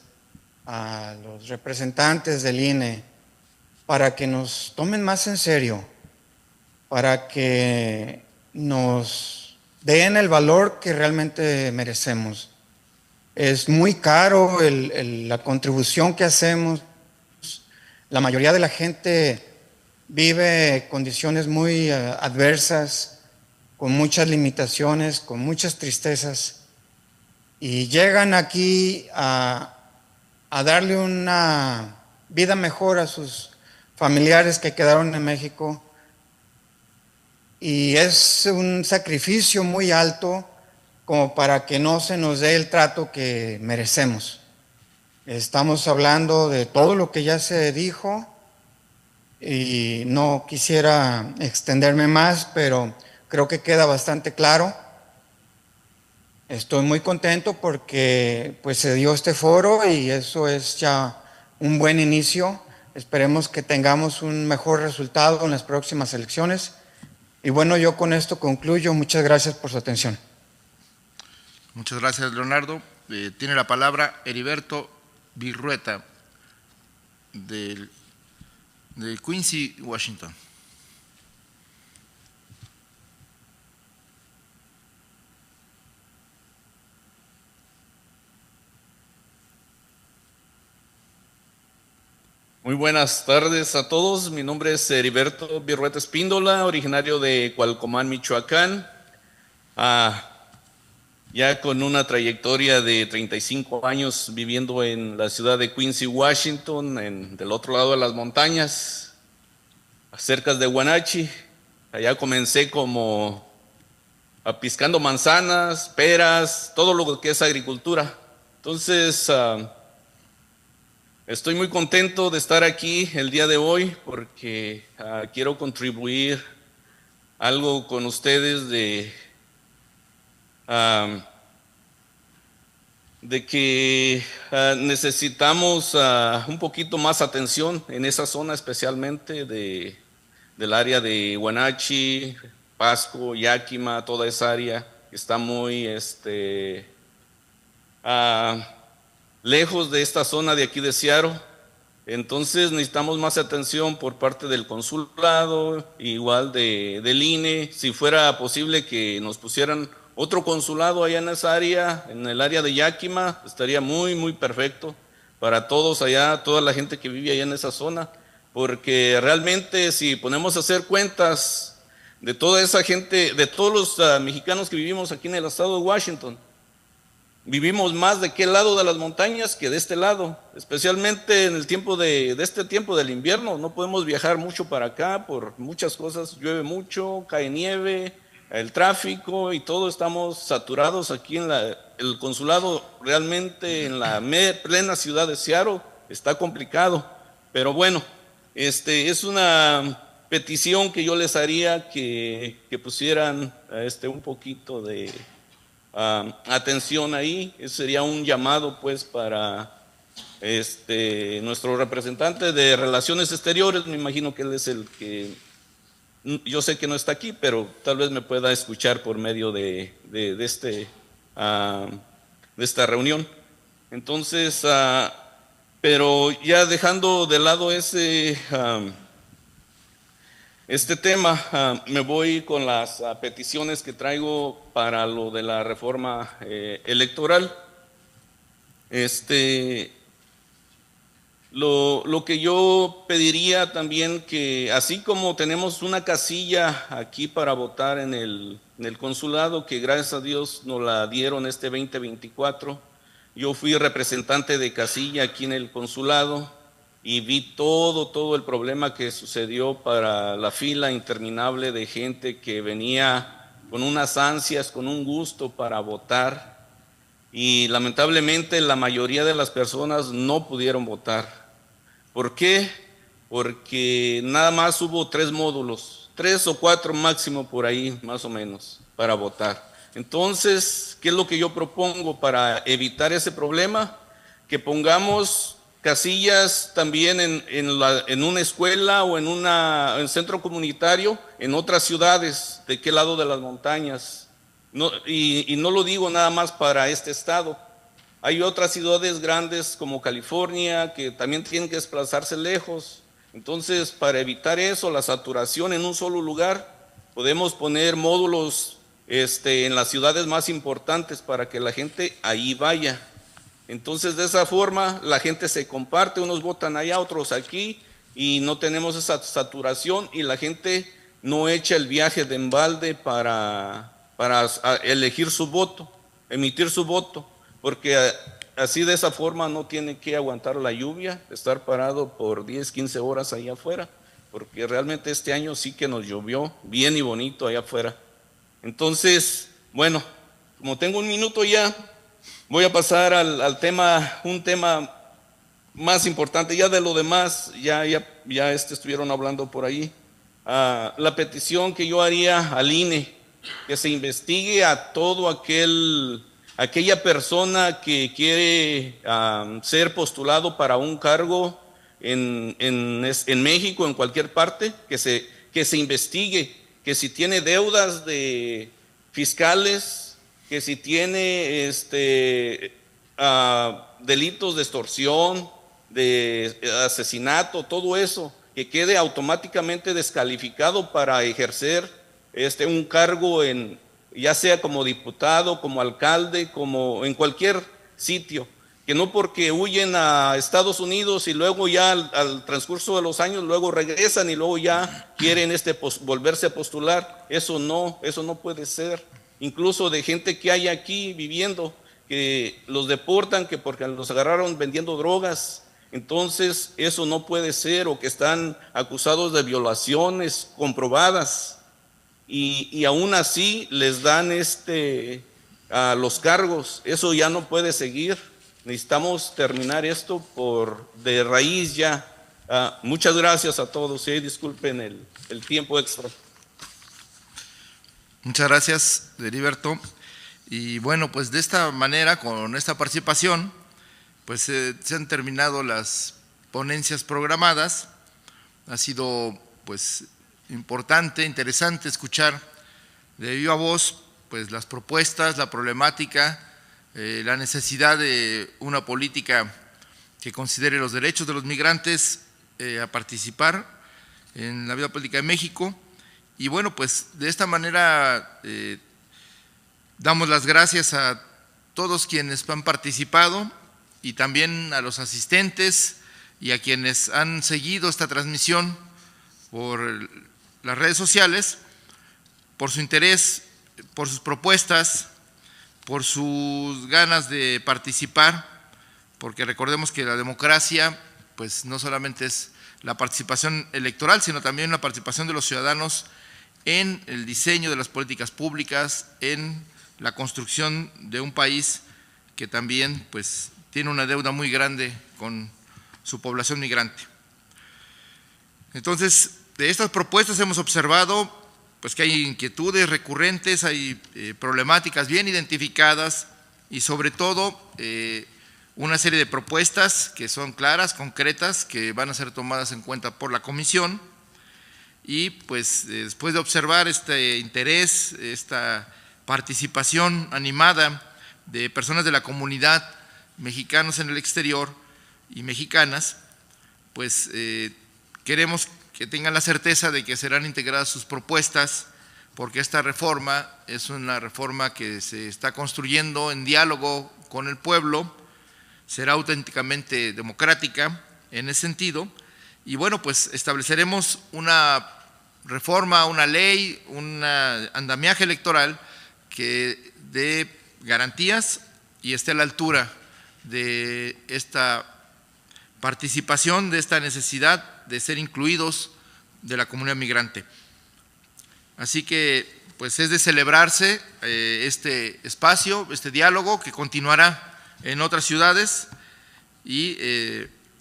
a los representantes del INE, para que nos tomen más en serio, para que nos den el valor que realmente merecemos. Es muy caro la contribución que hacemos. La mayoría de la gente vive condiciones muy adversas, con muchas limitaciones, con muchas tristezas, y llegan aquí a darle una vida mejor a sus familiares que quedaron en México. Y es un sacrificio muy alto como para que no se nos dé el trato que merecemos. Estamos hablando de todo lo que ya se dijo y no quisiera extenderme más, pero creo que queda bastante claro. Estoy muy contento porque pues se dio este foro y eso es ya un buen inicio. Esperemos que tengamos un mejor resultado en las próximas elecciones. Y bueno, yo con esto concluyo. Muchas gracias por su atención. Muchas gracias, Leonardo. Tiene la palabra Heriberto Virrueta, de Quincy, Washington. Muy buenas tardes a todos. Mi nombre es Heriberto Virrueta Espíndola, originario de Cualcomán, Michoacán. Ya con una trayectoria de 35 años viviendo en la ciudad de Quincy, Washington, del otro lado de las montañas, cerca de Wenatchee. Allá comencé como piscando manzanas, peras, todo lo que es agricultura. Entonces, estoy muy contento de estar aquí el día de hoy porque quiero contribuir algo con ustedes de que necesitamos un poquito más atención en esa zona, especialmente del área de Wenatchee, Pasco, Yakima, toda esa área que está muy lejos de esta zona de aquí de Seattle. Entonces necesitamos más atención por parte del consulado, igual del INE. Si fuera posible que nos pusieran otro consulado allá en esa área, en el área de Yakima, estaría muy, muy perfecto para todos allá, toda la gente que vive allá en esa zona, porque realmente si ponemos a hacer cuentas de toda esa gente, de todos los mexicanos que vivimos aquí en el estado de Washington, vivimos más de aquel lado de las montañas que de este lado, especialmente en el tiempo de este tiempo del invierno. No podemos viajar mucho para acá por muchas cosas, llueve mucho, cae nieve, el tráfico y todo, estamos saturados aquí en el consulado, realmente en la plena ciudad de Seattle está complicado, pero bueno, es una petición que yo les haría que pusieran un poquito de atención ahí. Ese sería un llamado pues para nuestro representante de Relaciones Exteriores. Me imagino que él es el que, yo sé que no está aquí, pero tal vez me pueda escuchar por medio de esta reunión. Entonces, pero ya dejando de lado este tema, me voy con las peticiones que traigo para lo de la reforma electoral. Lo que yo pediría también, que así como tenemos una casilla aquí para votar en el consulado, que gracias a Dios nos la dieron 2024, yo fui representante de casilla aquí en el consulado y vi todo el problema que sucedió para la fila interminable de gente que venía con unas ansias, con un gusto para votar, y lamentablemente la mayoría de las personas no pudieron votar. ¿Por qué? Porque nada más hubo 3 módulos, 3 o 4 máximo por ahí, más o menos, para votar. Entonces, ¿qué es lo que yo propongo para evitar ese problema? Que pongamos casillas también en una escuela o en un centro comunitario en otras ciudades, de qué lado de las montañas. Y no lo digo nada más para este estado. Hay otras ciudades grandes como California que también tienen que desplazarse lejos. Entonces, para evitar eso, la saturación en un solo lugar, podemos poner módulos en las ciudades más importantes para que la gente ahí vaya. Entonces, de esa forma, la gente se comparte, unos votan allá, otros aquí, y no tenemos esa saturación, y la gente no echa el viaje de embalde para elegir su voto, emitir su voto, porque así de esa forma no tiene que aguantar la lluvia, estar parado por 10, 15 horas allá afuera, porque realmente este año sí que nos llovió bien y bonito allá afuera. Entonces, bueno, como tengo un minuto ya, voy a pasar al tema, un tema más importante. Ya de lo demás, ya estuvieron hablando por ahí. La petición que yo haría al INE, que se investigue a todo aquella persona que quiere ser postulado para un cargo en México, en cualquier parte, que se investigue, que si tiene deudas de fiscales, que si tiene delitos de extorsión, de asesinato, todo eso, que quede automáticamente descalificado para ejercer un cargo ya sea como diputado, como alcalde, como en cualquier sitio, que no porque huyen a Estados Unidos y luego ya al transcurso de los años luego regresan y luego ya quieren volverse a postular. Eso no puede ser. Incluso de gente que hay aquí viviendo, que los deportan, que porque los agarraron vendiendo drogas. Entonces eso no puede ser, o que están acusados de violaciones comprobadas y aún así les dan los cargos. Eso ya no puede seguir. Necesitamos terminar esto de raíz ya. Muchas gracias a todos y disculpen el tiempo extra. Muchas gracias, Heriberto. Y bueno, pues de esta manera, con esta participación, pues se han terminado las ponencias programadas. Ha sido pues importante, interesante escuchar de viva voz pues las propuestas, la problemática, la necesidad de una política que considere los derechos de los migrantes a participar en la vida política de México. Y bueno, pues de esta manera damos las gracias a todos quienes han participado y también a los asistentes y a quienes han seguido esta transmisión por las redes sociales, por su interés, por sus propuestas, por sus ganas de participar, porque recordemos que la democracia pues no solamente es la participación electoral, sino también la participación de los ciudadanos en el diseño de las políticas públicas, en la construcción de un país que también pues tiene una deuda muy grande con su población migrante. Entonces, de estas propuestas hemos observado pues que hay inquietudes recurrentes, hay problemáticas bien identificadas y sobre todo una serie de propuestas que son claras, concretas, que van a ser tomadas en cuenta por la comisión. Y pues después de observar este interés, esta participación animada de personas de la comunidad, mexicanos en el exterior y mexicanas, pues queremos que tengan la certeza de que serán integradas sus propuestas, porque esta reforma es una reforma que se está construyendo en diálogo con el pueblo, será auténticamente democrática en ese sentido, y bueno, pues estableceremos una reforma, una ley, un andamiaje electoral que dé garantías y esté a la altura de esta participación, de esta necesidad de ser incluidos de la comunidad migrante. Así que pues es de celebrarse este espacio, este diálogo que continuará en otras ciudades y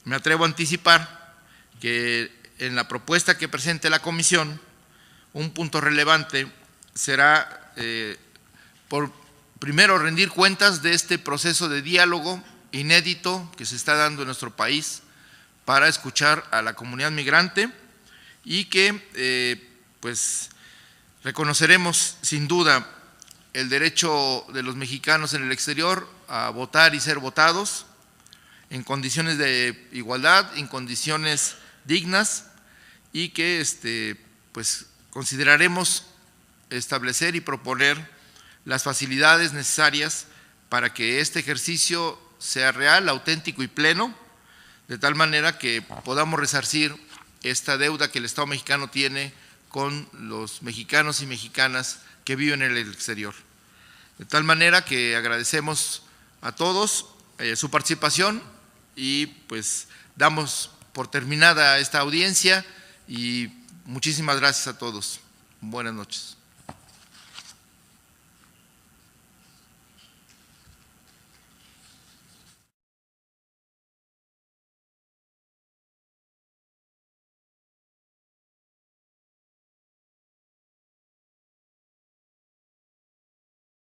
me atrevo a anticipar que en la propuesta que presente la comisión, un punto relevante será por primero rendir cuentas de este proceso de diálogo inédito que se está dando en nuestro país para escuchar a la comunidad migrante y que pues reconoceremos sin duda el derecho de los mexicanos en el exterior a votar y ser votados en condiciones de igualdad, en condiciones dignas y que pues consideraremos establecer y proponer las facilidades necesarias para que este ejercicio sea real, auténtico y pleno, de tal manera que podamos resarcir esta deuda que el Estado mexicano tiene con los mexicanos y mexicanas que viven en el exterior. De tal manera que agradecemos a todos su participación y pues damos por terminada esta audiencia y muchísimas gracias a todos. Buenas noches.